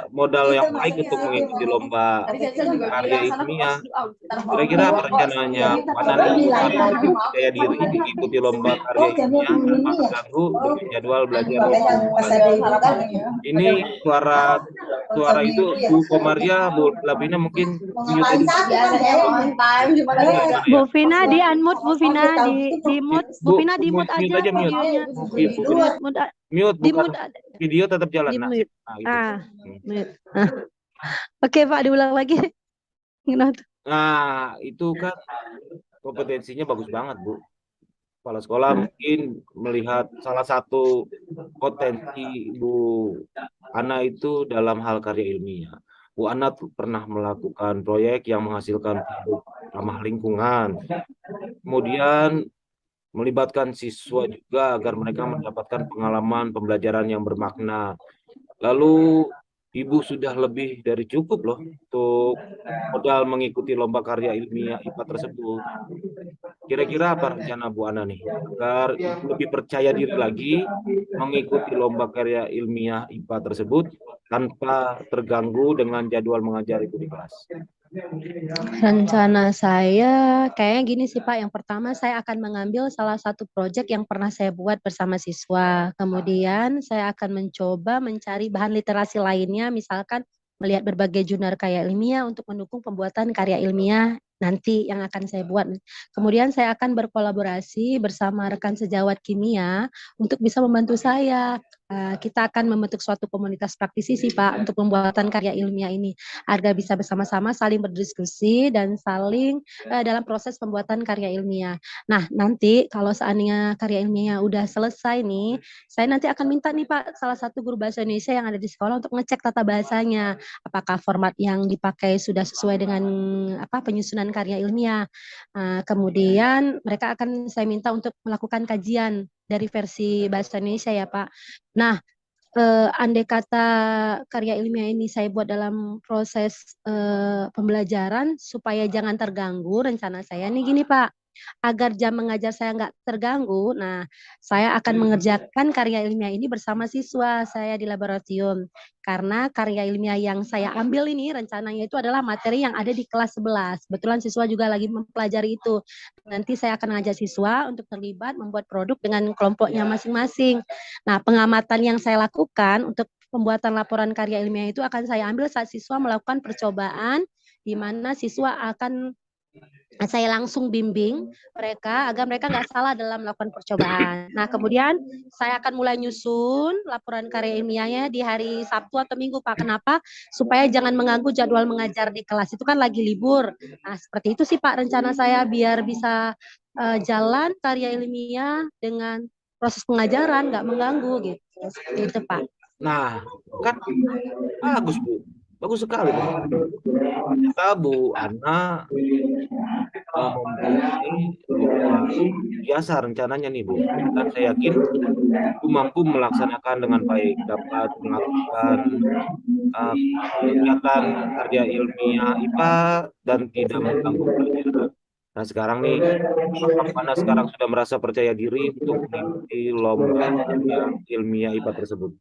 modal yang baik untuk mengikuti lomba karya ilmiah. Kira-kira apa rencananya Pak Nani percaya diri mengikuti lomba karya ilmiah tanpa terganggu dengan jadwal belajar? Ini suara itu Bu Komaria, Bu Lavina mungkin Bu Vina di unmute, Bu Vina di mute, Bu Vina di mute aja videonya. Mute, Di bukan mute, video tetap jalan. di Nah, mute. nah itu. Mute. Oke Pak, diulang lagi. Gimana tuh? Nah, itu kan kompetensinya bagus banget, Bu. Kepala sekolah mungkin melihat salah satu potensi Bu Ana itu dalam hal karya ilmiah. Bu Ana tuh pernah melakukan proyek yang menghasilkan produk ramah lingkungan. Kemudian melibatkan siswa juga agar mereka mendapatkan pengalaman pembelajaran yang bermakna. Lalu Ibu sudah lebih dari cukup loh untuk modal mengikuti lomba karya ilmiah IPA tersebut. Kira-kira apa rencana Bu Ana nih agar Ibu lebih percaya diri lagi mengikuti lomba karya ilmiah IPA tersebut tanpa terganggu dengan jadwal mengajar Ibu di kelas? Rencana saya kayaknya gini sih Pak. Yang pertama saya akan mengambil salah satu proyek yang pernah saya buat bersama siswa. Kemudian saya akan mencoba mencari bahan literasi lainnya, misalkan melihat berbagai jurnal karya ilmiah untuk mendukung pembuatan karya ilmiah nanti yang akan saya buat. Kemudian saya akan berkolaborasi bersama rekan sejawat kimia untuk bisa membantu saya. Kita akan membentuk suatu komunitas praktisi sih Pak untuk pembuatan karya ilmiah ini, agar bisa bersama-sama saling berdiskusi dan saling dalam proses pembuatan karya ilmiah. Nah, nanti kalau seandainya karya ilmiahnya udah selesai nih, saya nanti akan minta nih Pak salah satu guru bahasa Indonesia yang ada di sekolah untuk ngecek tata bahasanya, apakah format yang dipakai sudah sesuai dengan penyusunan karya ilmiah. Kemudian mereka akan saya minta untuk melakukan kajian dari versi bahasa Indonesia ya Pak. Nah, andai kata karya ilmiah ini saya buat dalam proses pembelajaran supaya jangan terganggu, rencana saya nih gini Pak, agar jam mengajar saya nggak terganggu. Nah, saya akan mengerjakan karya ilmiah ini bersama siswa saya di laboratorium. Karena karya ilmiah yang saya ambil ini rencananya itu adalah materi yang ada di kelas 11. Kebetulan siswa juga lagi mempelajari itu. Nanti saya akan mengajak siswa untuk terlibat membuat produk dengan kelompoknya masing-masing. Nah, pengamatan yang saya lakukan untuk pembuatan laporan karya ilmiah itu akan saya ambil saat siswa melakukan percobaan, di mana siswa akan saya langsung bimbing mereka agar mereka nggak salah dalam melakukan percobaan. Nah, kemudian saya akan mulai nyusun laporan karya ilmiahnya di hari Sabtu atau Minggu, Pak. Kenapa? Supaya jangan mengganggu jadwal mengajar di kelas. Itu kan lagi libur. Nah, seperti itu sih, Pak, rencana saya biar bisa jalan karya ilmiah dengan proses pengajaran, nggak mengganggu gitu. Seperti itu, Pak. Nah, kan bagus Bu, bagus sekali Bu. Kita Bu Ana mempunyai luar biasa rencananya nih Bu, dan saya yakin Bu mampu melaksanakan dengan baik, dapat melakukan kegiatan karya ilmiah IPA dan tidak mengganggu pelajaran. Nah sekarang nih, apakah Ana sekarang sudah merasa percaya diri untuk mengikuti lomba karya ilmiah IPA tersebut?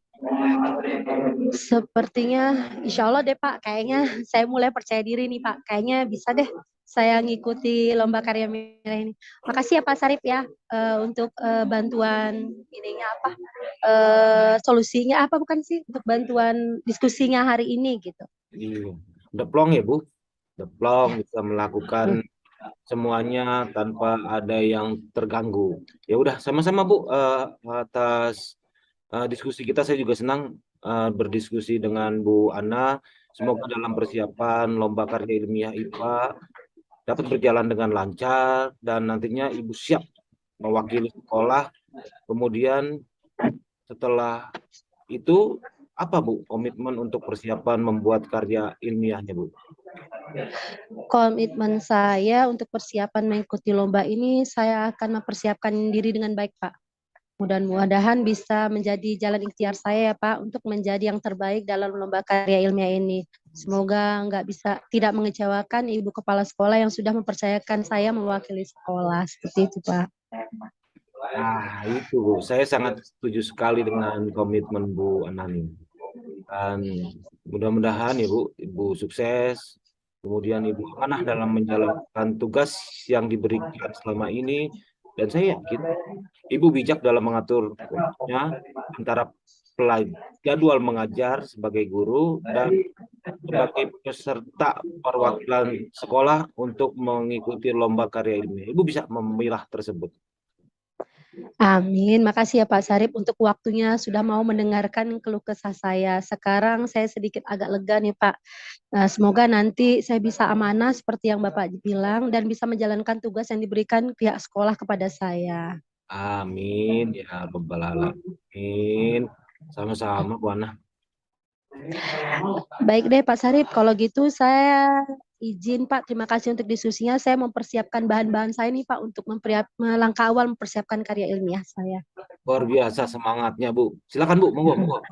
Sepertinya insya Allah deh Pak, kayaknya saya mulai percaya diri nih Pak. Kayaknya bisa deh saya ngikuti lomba karya merah ini. Makasih ya Pak Sarip ya untuk bantuan ininya apa solusinya apa bukan sih untuk bantuan diskusinya hari ini gitu. Iya, udah plong ya Bu, udah plong bisa melakukan semuanya tanpa ada yang terganggu. Ya udah sama-sama Bu, atas diskusi kita saya juga senang berdiskusi dengan Bu Ana. Semoga dalam persiapan lomba karya ilmiah IPA dapat berjalan dengan lancar dan nantinya Ibu siap mewakili sekolah. Kemudian setelah itu apa Bu komitmen untuk persiapan membuat karya ilmiahnya Bu? Komitmen saya untuk persiapan mengikuti lomba ini, saya akan mempersiapkan diri dengan baik Pak. Mudah-mudahan bisa menjadi jalan ikhtiar saya ya Pak untuk menjadi yang terbaik dalam lomba karya ilmiah ini. Semoga tidak mengecewakan Ibu Kepala Sekolah yang sudah mempercayakan saya mewakili sekolah. Seperti itu Pak. Nah itu Bu, saya sangat setuju sekali dengan komitmen Bu Anani. Dan mudah-mudahan ya Bu, Ibu sukses. Kemudian Ibu amanah dalam menjalankan tugas yang diberikan selama ini. Dan saya yakin Ibu bijak dalam mengatur waktunya antara jadwal mengajar sebagai guru dan sebagai peserta perwakilan sekolah untuk mengikuti lomba karya ilmiah. Ibu bisa memilah tersebut. Amin. Makasih ya Pak Sarip untuk waktunya sudah mau mendengarkan keluh kesah saya. Sekarang saya sedikit agak lega nih Pak. Semoga nanti saya bisa amanah seperti yang Bapak bilang dan bisa menjalankan tugas yang diberikan pihak sekolah kepada saya. Amin ya rabbal alamin. Sama-sama Bu Ana. Baik deh Pak Sarip, kalau gitu saya izin Pak, terima kasih untuk diskusinya. Saya mempersiapkan bahan-bahan saya nih Pak untuk melangkah awal mempersiapkan karya ilmiah saya. Luar biasa semangatnya Bu. Silakan Bu, monggo, monggo.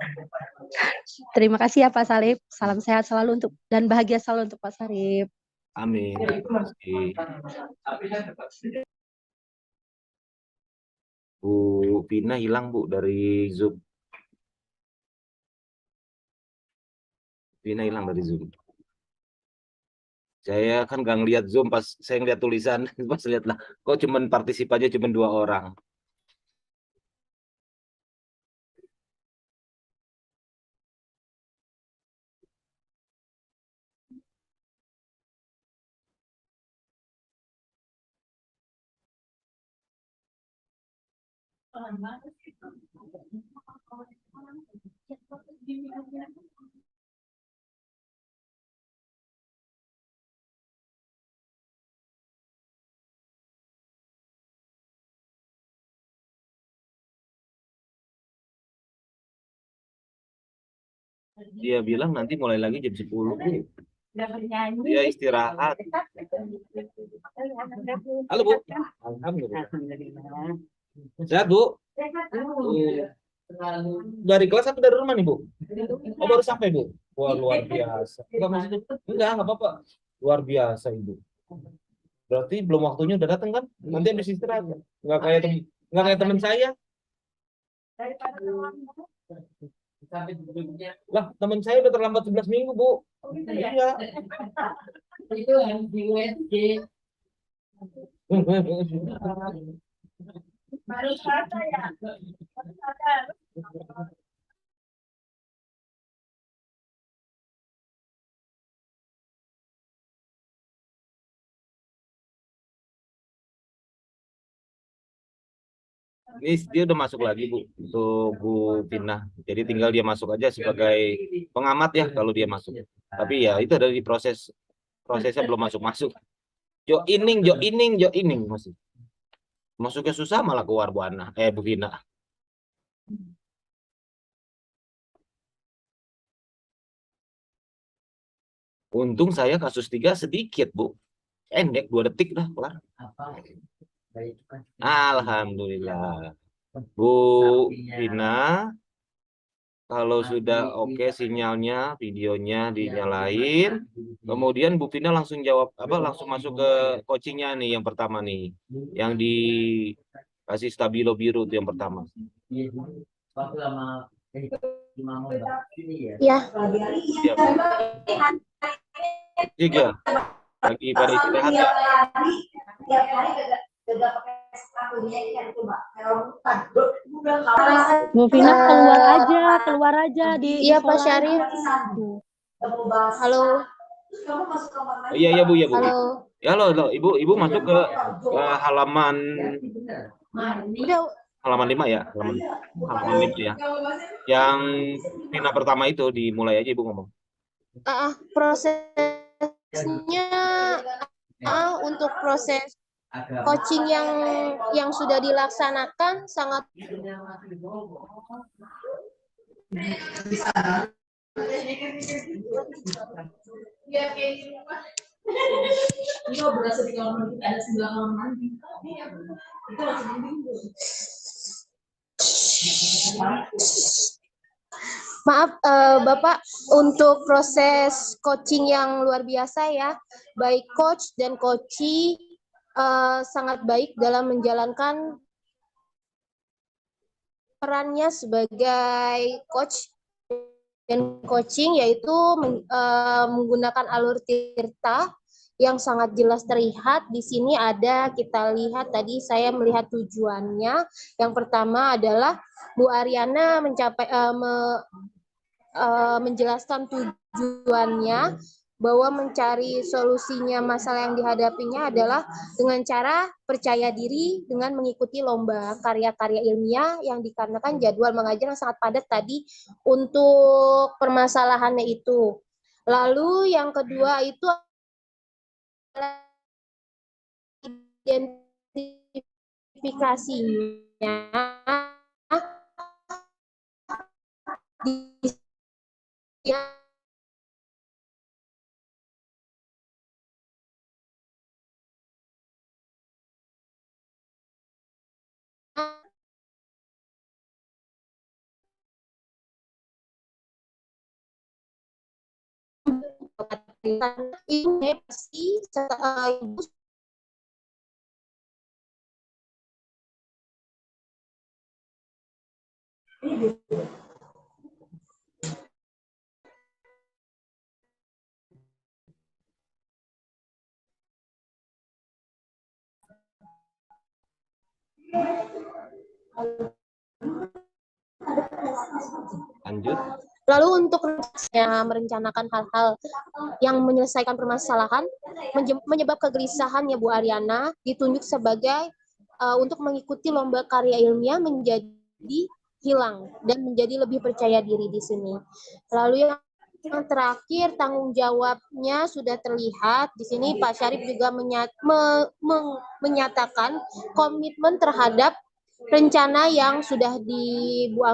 Terima kasih ya Pak Sarip. Salam sehat selalu untuk dan bahagia selalu untuk Pak Sarip. Amin. Terima kasih. Bu Vina hilang Bu dari Zoom. Vina hilang dari Zoom. Saya kan nggak ngeliat Zoom pas saya ngeliat tulisan, pas lihat lah, kok cuman partisipannya cuma 2 orang. Dia bilang nanti mulai lagi jam 10 Bu. Dia istirahat. Halo Bu. Alhamdulillah. Sehat Bu? Dari kelas atau dari rumah nih Bu? Oh baru sampai Bu? Wah luar biasa. Enggak maksudnya, enggak apa-apa. Luar biasa Ibu. Berarti belum waktunya udah datang kan? Nanti habis istirahat. Enggak kayak teman saya. Lah teman saya udah terlambat 11 minggu Bu. Iya. Itu yang di USG. Baru saja ya. Ini dia udah masuk lagi Bu untuk Bu Vina. Jadi tinggal dia masuk aja sebagai pengamat ya kalau dia masuk. Tapi ya itu ada di prosesnya belum masuk. Joining masih. Masuknya susah malah keluar Bu Vina. Untung saya kasus 3 sedikit Bu. Endek 2 detik dah kelar. Alhamdulillah. Bu Vina, kalau sudah oke sinyalnya, videonya dinyalain, kemudian Bu Vina langsung jawab langsung masuk ke coachingnya nih yang pertama nih, yang dikasih stabilo biru itu yang pertama. Ya. Siap. Iya. Lagi pada istirahat ya. Bu Vina keluar aja di Iya Pak Syarif. Halo. Iya Bu. Halo. Ya halo, Ibu masuk ke halaman Udah. halaman 5 ya, halaman 5 ya. Yang Vina pertama itu dimulai aja Ibu ngomong. Prosesnya untuk proses coaching yang sudah dilaksanakan sangat Maaf Bapak, untuk proses coaching yang luar biasa ya, baik coach dan coachee sangat baik dalam menjalankan perannya sebagai coach dan coaching, yaitu menggunakan alur Tirta yang sangat jelas terlihat. Di sini kita lihat tadi saya melihat tujuannya. Yang pertama adalah Bu Ariana menjelaskan tujuannya bahwa mencari solusinya masalah yang dihadapinya adalah dengan cara percaya diri dengan mengikuti lomba karya-karya ilmiah yang dikarenakan jadwal mengajar yang sangat padat tadi untuk permasalahannya itu. Lalu yang kedua itu adalah identifikasinya di ibu pasti ibu Lanjut. lalu untuk merencanakan hal-hal yang menyelesaikan permasalahan menyebab kegelisahannya Bu Ariana ditunjuk sebagai untuk mengikuti lomba karya ilmiah menjadi hilang dan menjadi lebih percaya diri di sini. Lalu yang terakhir tanggung jawabnya sudah terlihat di sini Pak Syarif juga menyatakan komitmen terhadap rencana yang sudah Bu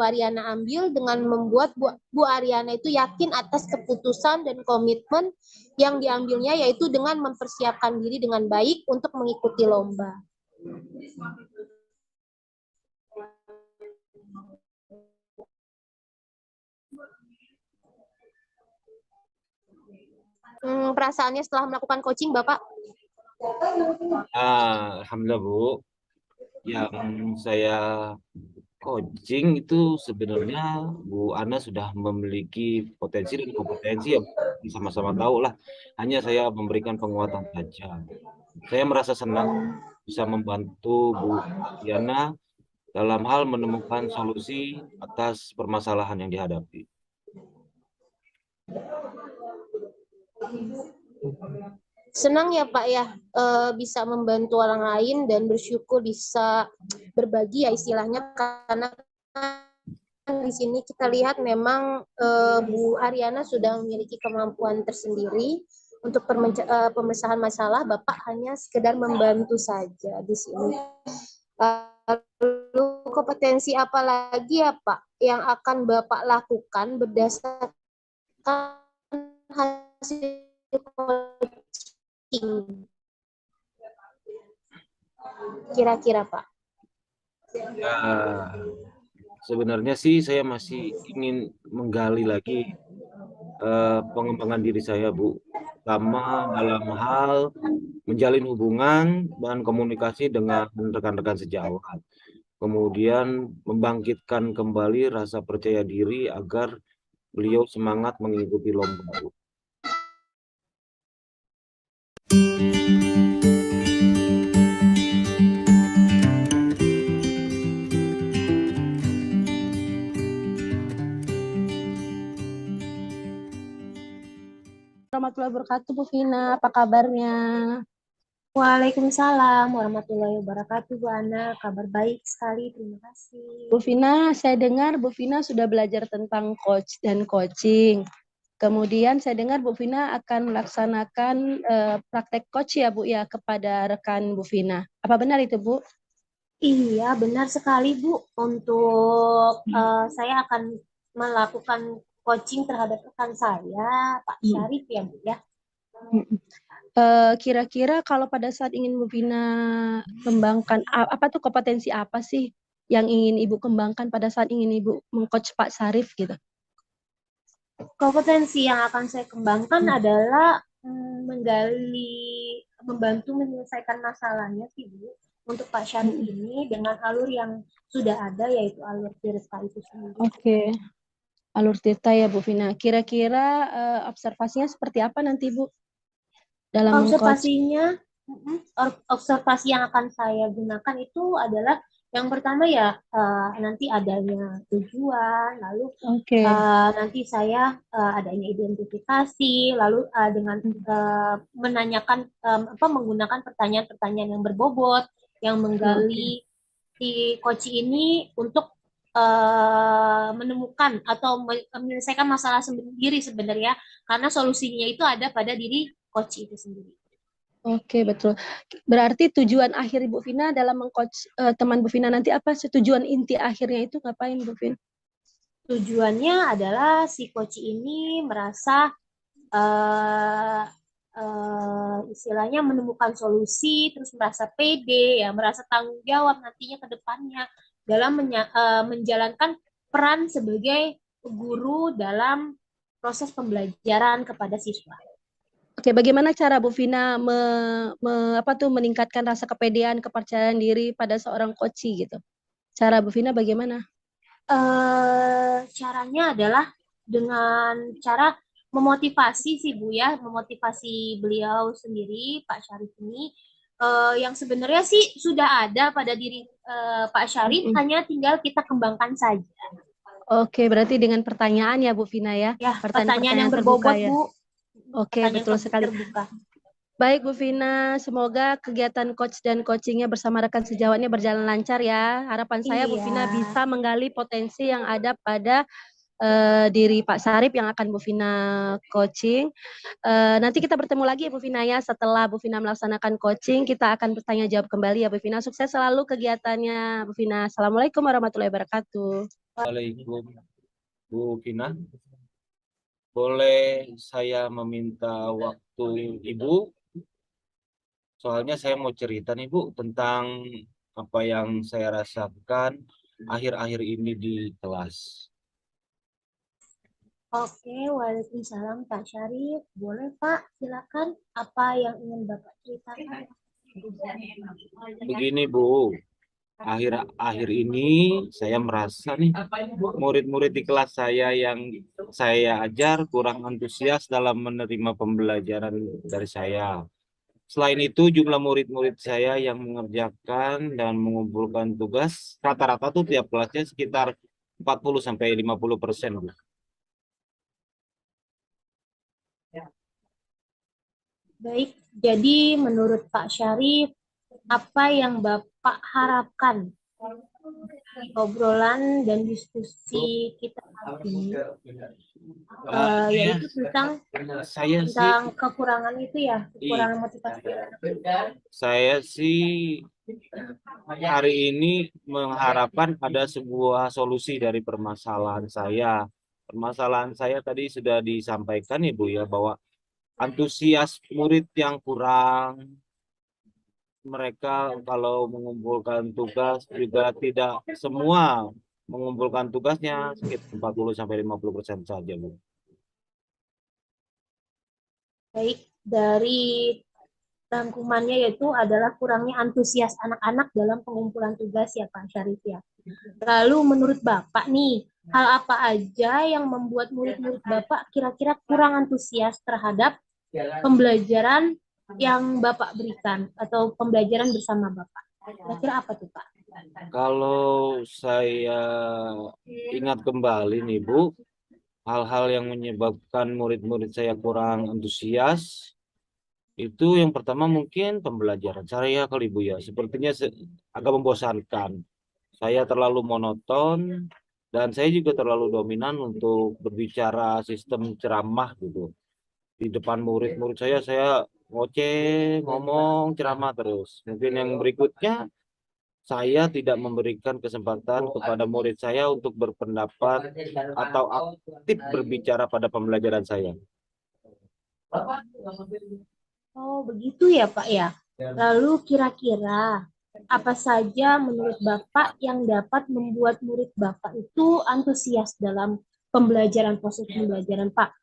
Ariana ambil dengan membuat Bu Ariana itu yakin atas keputusan dan komitmen yang diambilnya yaitu dengan mempersiapkan diri dengan baik untuk mengikuti lomba. Perasaannya setelah melakukan coaching, Bapak? Alhamdulillah Bu, yang saya coaching itu sebenarnya Bu Ana sudah memiliki potensi dan kompetensi ya, sama-sama tahu lah. Hanya saya memberikan penguatan saja. Saya merasa senang bisa membantu Bu Yana dalam hal menemukan solusi atas permasalahan yang dihadapi. Senang ya Pak ya bisa membantu orang lain dan bersyukur bisa berbagi ya istilahnya karena di sini kita lihat memang Bu Ariana sudah memiliki kemampuan tersendiri untuk pemecahan masalah. Bapak hanya sekedar membantu saja di sini. Lalu kompetensi apa lagi ya Pak yang akan Bapak lakukan berdasarkan hasil kira-kira Pak? Sebenarnya sih saya masih ingin menggali lagi pengembangan diri saya, Bu. Pertama dalam hal menjalin hubungan dan komunikasi dengan rekan-rekan sejawat. Kemudian membangkitkan kembali rasa percaya diri agar beliau semangat mengikuti lomba, Bu. Warahmatullahi wabarakatuh, Bu Vina. Apa kabarnya? Waalaikumsalam warahmatullahi wabarakatuh, Bu Ana. Kabar baik sekali, terima kasih. Bu Vina, saya dengar Bu Vina sudah belajar tentang coach dan coaching. Kemudian saya dengar Bu Vina akan melaksanakan praktek coach ya Bu ya kepada rekan Bu Vina. Apa benar itu Bu? Iya, benar sekali Bu. Untuk saya akan melakukan coaching terhadap rekan saya, Pak Syarif ya Bu ya. Kira-kira kalau pada saat ingin Bu Vina kembangkan, apa tuh kompetensi apa sih yang ingin Ibu kembangkan pada saat ingin Ibu meng-coach Pak Syarif gitu? Kompetensi yang akan saya kembangkan adalah membantu menyelesaikan masalahnya sih Bu. Untuk Pak Syarif ini dengan alur yang sudah ada yaitu alur Tirta itu sendiri. Oke. Alur Tirta ya Bu Vina. Kira-kira observasinya seperti apa nanti Bu? Dalam observasi yang akan saya gunakan itu adalah Yang pertama ya nanti adanya tujuan, lalu Oke. nanti saya adanya identifikasi, lalu dengan menanyakan menggunakan pertanyaan-pertanyaan yang berbobot, yang menggali si koci ini untuk menemukan atau menyelesaikan masalah sendiri sebenarnya, karena solusinya itu ada pada diri koci itu sendiri. Oke, betul. Berarti tujuan akhir Ibu Vina dalam mengcoach teman Bu Vina nanti apa sih? Tujuan inti akhirnya itu ngapain Bu Vina? Tujuannya adalah si koci ini merasa istilahnya menemukan solusi, terus merasa pede, ya merasa tanggung jawab nantinya ke depannya dalam menjalankan peran sebagai guru dalam proses pembelajaran kepada siswa. Oke, bagaimana cara Bu Vina meningkatkan rasa kepedean, kepercayaan diri pada seorang coach gitu? Cara Bu Vina bagaimana? Caranya adalah dengan cara memotivasi sih Bu ya, memotivasi beliau sendiri, Pak Syarif ini, yang sebenarnya sih sudah ada pada diri Pak Syarif, hanya tinggal kita kembangkan saja. Oke, berarti dengan pertanyaan ya Bu Vina ya? Ya, Pertanyaan yang terbuka berbobot ya? Bu. Oke, betul sekali. Terbuka. Baik Bu Vina, semoga kegiatan coach dan coachingnya bersama rekan sejawatnya berjalan lancar ya. Harapan saya Bu Vina bisa menggali potensi yang ada pada diri Pak Syarif yang akan Bu Vina coaching. Nanti kita bertemu lagi ya Bu Vina ya, setelah Bu Vina melaksanakan coaching, kita akan bertanya jawab kembali ya Bu Vina. Sukses selalu kegiatannya Bu Vina. Assalamualaikum warahmatullahi wabarakatuh. Waalaikumsalam, Bu Vina. Boleh saya meminta waktu Ibu? Soalnya saya mau cerita nih Bu tentang apa yang saya rasakan akhir-akhir ini di kelas. Oke, waalaikumsalam Pak Syarif. Boleh Pak, silakan. Apa yang ingin Bapak ceritakan? Begini Bu, akhir-akhir ini saya merasa nih murid-murid di kelas saya yang saya ajar kurang antusias dalam menerima pembelajaran dari saya. Selain itu, jumlah murid-murid saya yang mengerjakan dan mengumpulkan tugas rata-rata tuh tiap kelasnya sekitar 40-50%. Bu. Baik, jadi menurut Pak Syarif, apa yang Bapak harapkan obrolan dan diskusi kita tadi, yaitu tentang kekurangan itu ya, kekurangan motivasi. Saya sih hari ini mengharapkan ada sebuah solusi dari permasalahan saya. Permasalahan saya tadi sudah disampaikan Ibu ya, bahwa antusias murid yang kurang, mereka kalau mengumpulkan tugas juga tidak semua mengumpulkan tugasnya, sekitar 40-50% saja, Bu. Baik, dari rangkumannya yaitu adalah kurangnya antusias anak-anak dalam pengumpulan tugas ya Pak Syarif ya. Lalu menurut Bapak nih, hal apa aja yang membuat murid-murid Bapak kira-kira kurang antusias terhadap pembelajaran yang Bapak berikan atau pembelajaran bersama Bapak? Kira-kira apa tuh Pak? Kalau saya ingat kembali nih Bu, hal-hal yang menyebabkan murid-murid saya kurang antusias, itu yang pertama mungkin pembelajaran saya kali Bu ya. Sepertinya agak membosankan. Saya terlalu monoton dan saya juga terlalu dominan untuk berbicara sistem ceramah gitu. Di depan murid-murid saya ngoceh, ngomong, ceramah terus. Mungkin yang berikutnya, saya tidak memberikan kesempatan kepada murid saya untuk berpendapat atau aktif berbicara pada pembelajaran saya. Oh, begitu ya Pak ya. Lalu kira-kira apa saja menurut Bapak yang dapat membuat murid Bapak itu antusias dalam pembelajaran, proses pembelajaran Pak?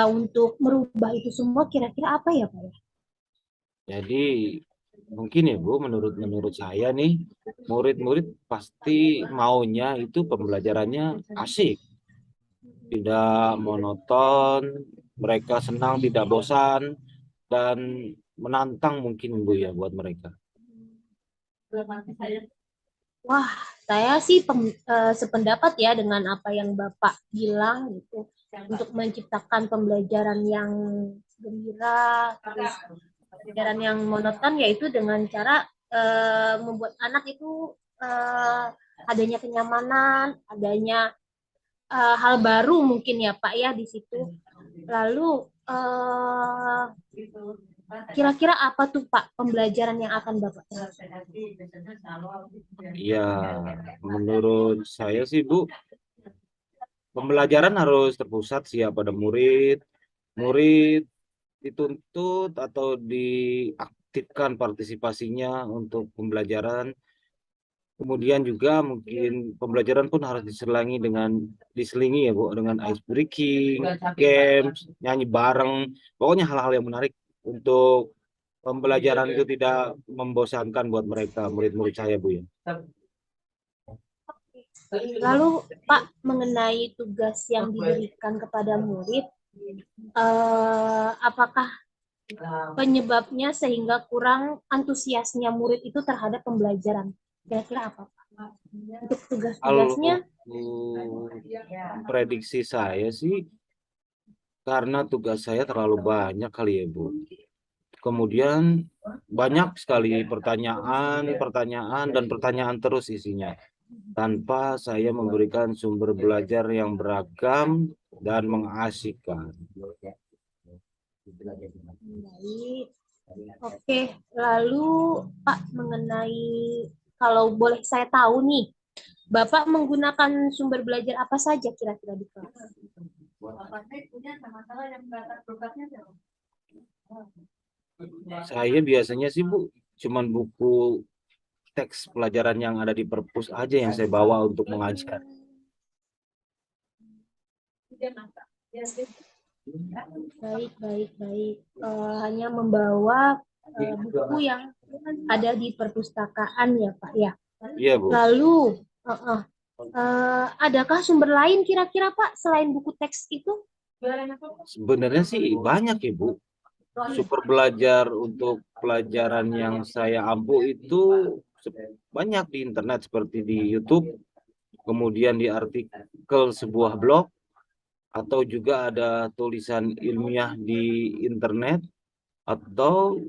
Untuk merubah itu semua kira-kira apa ya Pak ya? Jadi mungkin ya Bu, menurut saya nih, murid-murid pasti maunya itu pembelajarannya asik, tidak monoton, mereka senang, tidak bosan, dan menantang mungkin Bu ya buat mereka. Wah, saya sih sependapat ya dengan apa yang Bapak bilang gitu. Untuk menciptakan pembelajaran yang gembira, terus pembelajaran yang monoton yaitu dengan cara membuat anak itu adanya kenyamanan, adanya hal baru mungkin ya Pak ya di situ. Lalu kira-kira apa tuh Pak pembelajaran yang akan Bapak lakukan? Ya, menurut saya sih Bu, pembelajaran harus terpusat sih ya pada murid. Murid dituntut atau diaktifkan partisipasinya untuk pembelajaran. Kemudian juga mungkin pembelajaran pun harus diselingi ya Bu dengan ice breaking, games, nyanyi bareng, pokoknya hal-hal yang menarik untuk pembelajaran itu tidak membosankan buat mereka, murid-murid saya Bu ya. Lalu Pak mengenai tugas yang diberikan kepada murid, apakah penyebabnya sehingga kurang antusiasnya murid itu terhadap pembelajaran? Kira-kira apa Pak? Untuk Kalau tugas-tugasnya, prediksi saya sih karena tugas saya terlalu banyak kali ya Bu. Kemudian banyak sekali pertanyaan dan pertanyaan terus isinya. Tanpa saya memberikan sumber belajar yang beragam dan mengasihkan. baik. Oke, lalu Pak mengenai kalau boleh saya tahu nih, Bapak menggunakan sumber belajar apa saja kira-kira di kelas? Saya biasanya sih Bu, cuman buku teks pelajaran yang ada di perpus aja yang saya bawa untuk mengajar. Baik, baik, baik. Hanya membawa buku yang ada di perpustakaan ya Pak ya. Iya Bu. Lalu, adakah sumber lain kira-kira Pak selain buku teks itu? Sebenarnya sih banyak ya Bu. Sumber belajar untuk pelajaran yang saya ampu itu banyak di internet seperti di YouTube, kemudian di artikel sebuah blog, atau juga ada tulisan ilmiah di internet, atau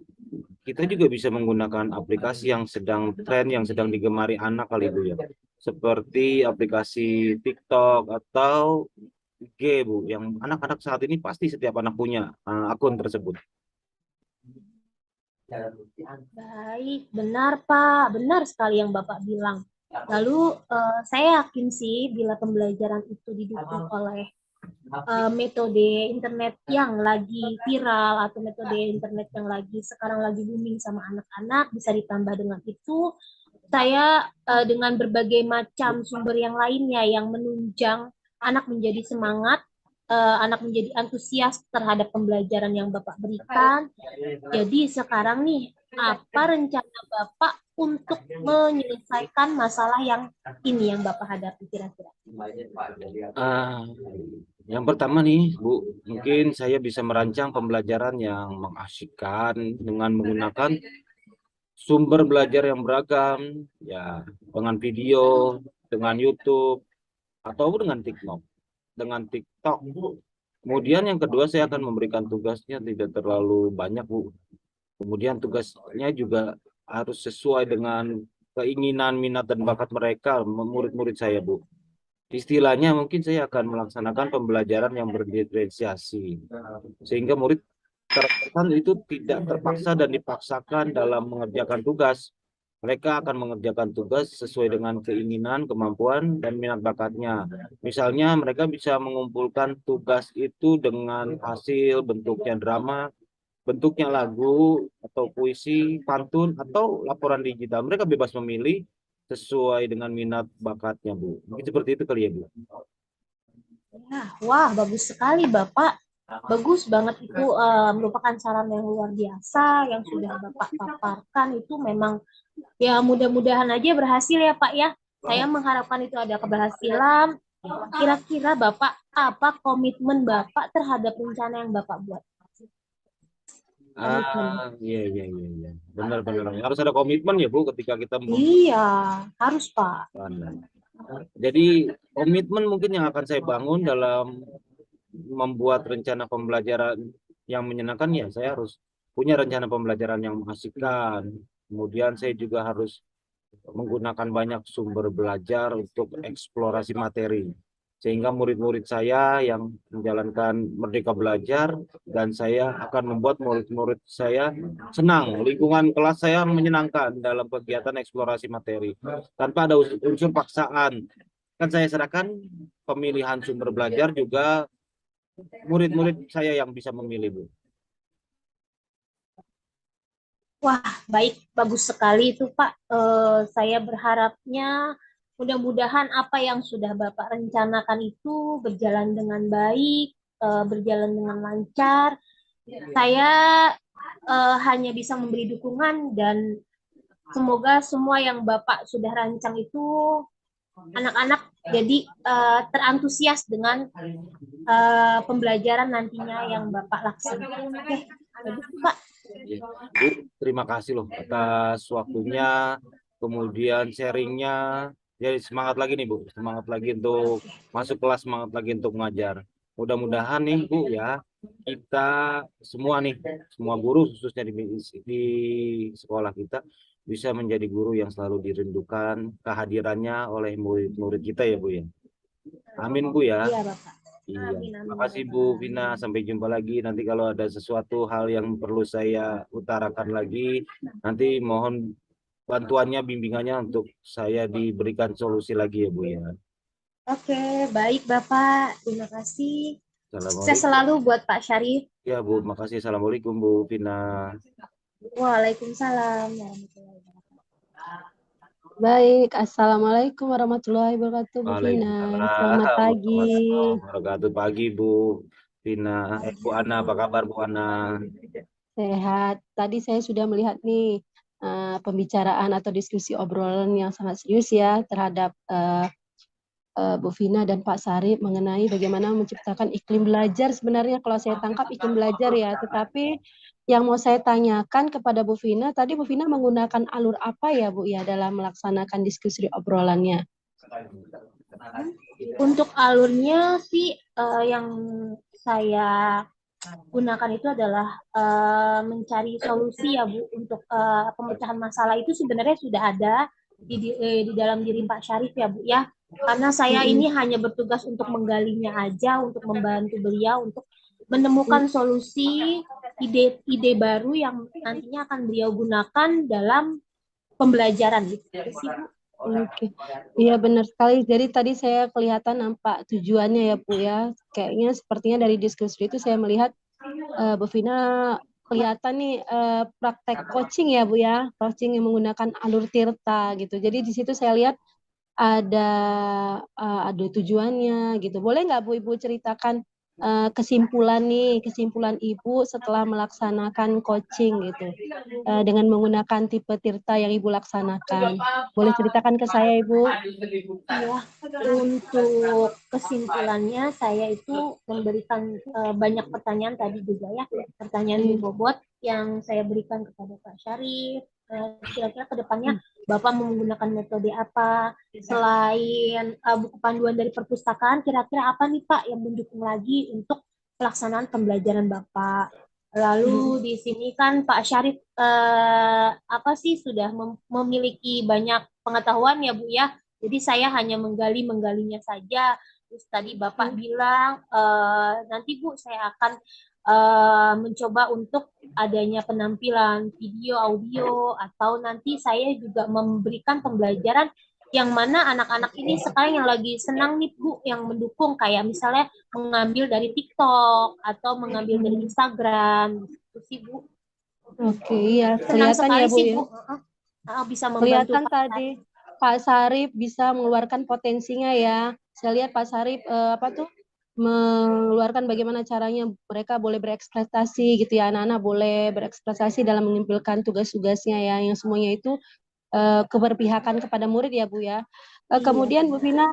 kita juga bisa menggunakan aplikasi yang sedang tren, yang sedang digemari anak kali itu ya. Seperti aplikasi TikTok atau IG Bu, yang anak-anak saat ini pasti setiap anak punya akun tersebut. Baik, benar Pak. Benar sekali yang Bapak bilang. Lalu saya yakin sih bila pembelajaran itu didukung oleh metode internet yang lagi viral atau metode internet yang sekarang lagi booming sama anak-anak bisa ditambah dengan itu saya dengan berbagai macam sumber yang lainnya yang menunjang anak menjadi semangat, anak menjadi antusias terhadap pembelajaran yang Bapak berikan. Jadi sekarang nih, apa rencana Bapak untuk menyelesaikan masalah yang ini yang Bapak hadapi kira-kira? Yang pertama nih Bu, mungkin saya bisa merancang pembelajaran yang mengasyikkan dengan menggunakan sumber belajar yang beragam, ya, dengan video, dengan YouTube, atau dengan TikTok. Kemudian yang kedua, saya akan memberikan tugasnya tidak terlalu banyak Bu. Kemudian tugasnya juga harus sesuai dengan keinginan, minat, dan bakat mereka, murid-murid saya Bu. Istilahnya mungkin saya akan melaksanakan pembelajaran yang berdiferensiasi, sehingga murid terkesan itu tidak terpaksa dan dipaksakan dalam mengerjakan tugas. Mereka akan mengerjakan tugas sesuai dengan keinginan, kemampuan, dan minat bakatnya. Misalnya mereka bisa mengumpulkan tugas itu dengan hasil bentuknya drama, bentuknya lagu, atau puisi, pantun, atau laporan digital. Mereka bebas memilih sesuai dengan minat bakatnya, Bu. Mungkin seperti itu kali ya, Bu. Ya, wah, bagus sekali Bapak. Bagus banget itu merupakan saran yang luar biasa yang sudah Bapak paparkan itu memang ya mudah-mudahan aja berhasil ya Pak ya. Saya mengharapkan itu ada keberhasilan. Kira-kira Bapak apa komitmen Bapak terhadap rencana yang Bapak buat? komitmen. Iya. Benar. Harus ada komitmen ya Bu ketika kita Iya, harus Pak. Jadi komitmen mungkin yang akan saya bangun dalam membuat rencana pembelajaran yang menyenangkan ya, saya harus punya rencana pembelajaran yang mengasihkan. Kemudian saya juga harus menggunakan banyak sumber belajar untuk eksplorasi materi. Sehingga murid-murid saya yang menjalankan Merdeka Belajar dan saya akan membuat murid-murid saya senang. Lingkungan kelas saya menyenangkan dalam kegiatan eksplorasi materi. Tanpa ada unsur paksaan. Kan saya serahkan pemilihan sumber belajar juga murid-murid saya yang bisa memilih, Bu. Wah, baik, bagus sekali itu Pak. Saya berharapnya mudah-mudahan apa yang sudah Bapak rencanakan itu berjalan dengan baik, berjalan dengan lancar. Saya hanya bisa memberi dukungan dan semoga semua yang Bapak sudah rancang itu anak-anak jadi terantusias dengan pembelajaran nantinya yang Bapak laksanakan. Oke, begitu Pak. Ya. Bu, terima kasih loh atas waktunya, kemudian sharingnya. Jadi semangat lagi nih Bu, semangat lagi untuk masuk kelas, semangat lagi untuk mengajar. Mudah-mudahan nih Bu ya, kita semua nih, semua guru khususnya di sekolah kita bisa menjadi guru yang selalu dirindukan kehadirannya oleh murid-murid kita ya Bu ya. Amin Bu ya. Iya Bapak. Iya, Amin, amin. makasih Bu Vina. Sampai jumpa lagi. Nanti kalau ada sesuatu hal yang perlu saya utarakan lagi, nanti mohon bantuannya, bimbingannya untuk saya diberikan solusi lagi ya Bu ya. Oke, baik Bapak. Terima kasih. Sukses Assalamualaikum. selalu buat Pak Syarif. Ya Bu, makasih. Assalamualaikum Bu Vina. Waalaikumsalam warahmatullahi wabarakatuh. Baik, Assalamualaikum warahmatullahi wabarakatuh, Bu Vina. Selamat pagi. Wabarakatuh pagi Bu Vina. Bu Ana, apa kabar Bu Ana? Sehat. Tadi saya sudah melihat nih pembicaraan atau diskusi obrolan yang sangat serius ya terhadap Bu Vina dan Pak Sarip mengenai bagaimana menciptakan iklim belajar. Sebenarnya kalau saya tangkap iklim belajar ya, tetapi yang mau saya tanyakan kepada Bu Vina, tadi Bu Vina menggunakan alur apa ya Bu ya dalam melaksanakan diskusi obrolannya? Untuk alurnya sih yang saya gunakan itu adalah mencari solusi ya Bu untuk pemecahan masalah itu sebenarnya sudah ada di dalam diri Pak Syarif ya Bu ya. Karena saya ini hanya bertugas untuk menggalinya aja, untuk membantu beliau untuk menemukan solusi ide-ide baru yang nantinya akan beliau gunakan dalam pembelajaran gitu sih Bu. Oke, iya benar sekali. Jadi tadi saya kelihatan nampak tujuannya ya Bu ya. Kayaknya sepertinya dari diskusi itu saya melihat Bu Vina kelihatan nih praktek coaching ya Bu ya, coaching yang menggunakan alur tirta gitu. Jadi di situ saya lihat ada tujuannya gitu. Boleh nggak Bu Ibu ceritakan kesimpulan Ibu setelah melaksanakan coaching gitu dengan menggunakan tipe tirta yang Ibu laksanakan. Boleh ceritakan ke saya Ibu? Ya, untuk kesimpulannya saya itu memberikan banyak pertanyaan tadi juga ya, pertanyaan bobot yang saya berikan kepada Pak Syarif. Kira-kira ke depannya Bapak menggunakan metode apa? Selain buku panduan dari perpustakaan, kira-kira apa nih Pak yang mendukung lagi untuk pelaksanaan pembelajaran Bapak? Lalu di sini kan Pak Syarif sudah memiliki banyak pengetahuan ya Bu ya. Jadi saya hanya menggalinya saja. Terus tadi Bapak bilang nanti Bu saya akan mencoba untuk adanya penampilan video, audio, atau nanti saya juga memberikan pembelajaran yang mana anak-anak ini sekarang yang lagi senang nih Bu, yang mendukung kayak misalnya mengambil dari TikTok atau mengambil dari Instagram, gitu sih Bu. Oke, iya Senang kelihatan sekali ya Bu sih ya. Bu, bisa membantu Kelihatan Pak tadi Pak Sarip bisa mengeluarkan potensinya ya. Saya lihat Pak Sarip mengeluarkan bagaimana caranya mereka boleh berekspresi gitu ya, anak-anak boleh berekspresi dalam menyampaikan tugas-tugasnya ya, yang semuanya itu keberpihakan kepada murid ya Bu ya. Kemudian Bu Vina,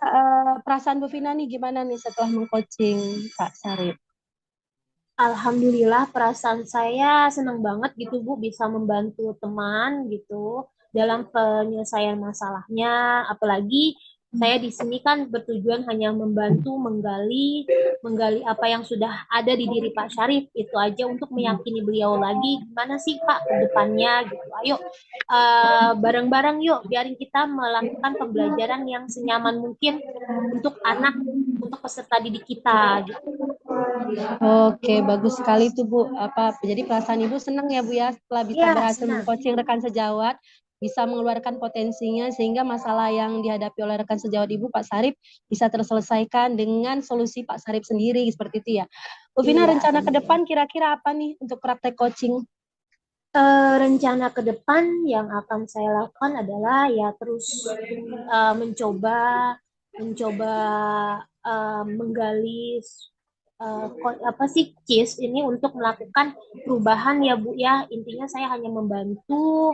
perasaan Bu Vina nih gimana nih setelah mengcoaching Pak Sarip? Alhamdulillah perasaan saya senang banget gitu Bu bisa membantu teman gitu dalam penyelesaian masalahnya. Apalagi saya di sini kan bertujuan hanya membantu menggali apa yang sudah ada di diri Pak Syarif itu aja untuk meyakini beliau lagi gimana sih Pak ke depannya gitu. Ayo bareng-bareng yuk biarin kita melakukan pembelajaran yang senyaman mungkin untuk anak untuk peserta didik kita gitu. Oke, bagus sekali tuh Bu. Jadi perasaan Ibu senang ya Bu ya setelah bisa Iya, berhasil senang. mengcoaching rekan sejawat, bisa mengeluarkan potensinya sehingga masalah yang dihadapi oleh rekan sejawat Ibu Pak Sarip bisa terselesaikan dengan solusi Pak Sarip sendiri seperti itu ya. Bu Vina, Iya, rencana ke benar. depan kira-kira apa nih untuk praktek coaching? Rencana ke depan yang akan saya lakukan adalah ya terus mencoba menggali apa sih KIS ini untuk melakukan perubahan ya Bu ya. Intinya saya hanya membantu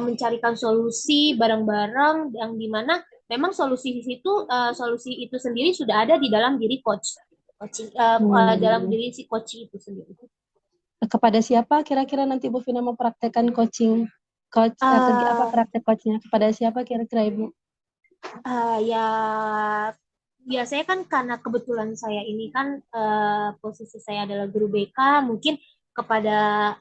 mencarikan solusi bareng-bareng yang dimana memang solusi itu sendiri sudah ada di dalam diri dalam diri si coach itu sendiri. Kepada siapa kira-kira nanti Bu Vina mau praktekkan coaching? Praktek coachnya kepada siapa kira-kira Ibu? Ya biasanya kan karena kebetulan saya ini kan posisi saya adalah guru BK, mungkin kepada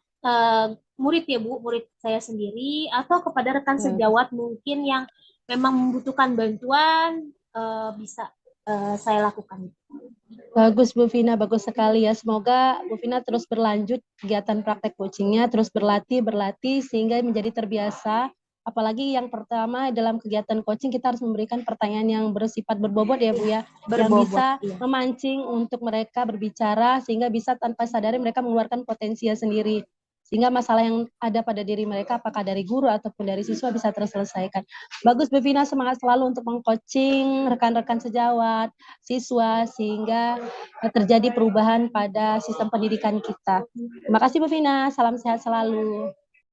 murid ya Bu, murid saya sendiri atau kepada rekan sejawat mungkin yang memang membutuhkan bantuan bisa saya lakukan. Bagus Bu Vina, bagus sekali ya. Semoga Bu Vina terus berlanjut kegiatan praktek coachingnya, terus berlatih sehingga menjadi terbiasa. Apalagi yang pertama dalam kegiatan coaching kita harus memberikan pertanyaan yang bersifat berbobot ya Bu ya, yang bisa memancing untuk mereka berbicara sehingga bisa tanpa sadari mereka mengeluarkan potensinya sendiri. Sehingga masalah yang ada pada diri mereka apakah dari guru ataupun dari siswa bisa terselesaikan. Bagus Bu Vina, semangat selalu untuk meng-coaching rekan-rekan sejawat, siswa sehingga terjadi perubahan pada sistem pendidikan kita. Terima kasih Bu Vina, salam sehat selalu.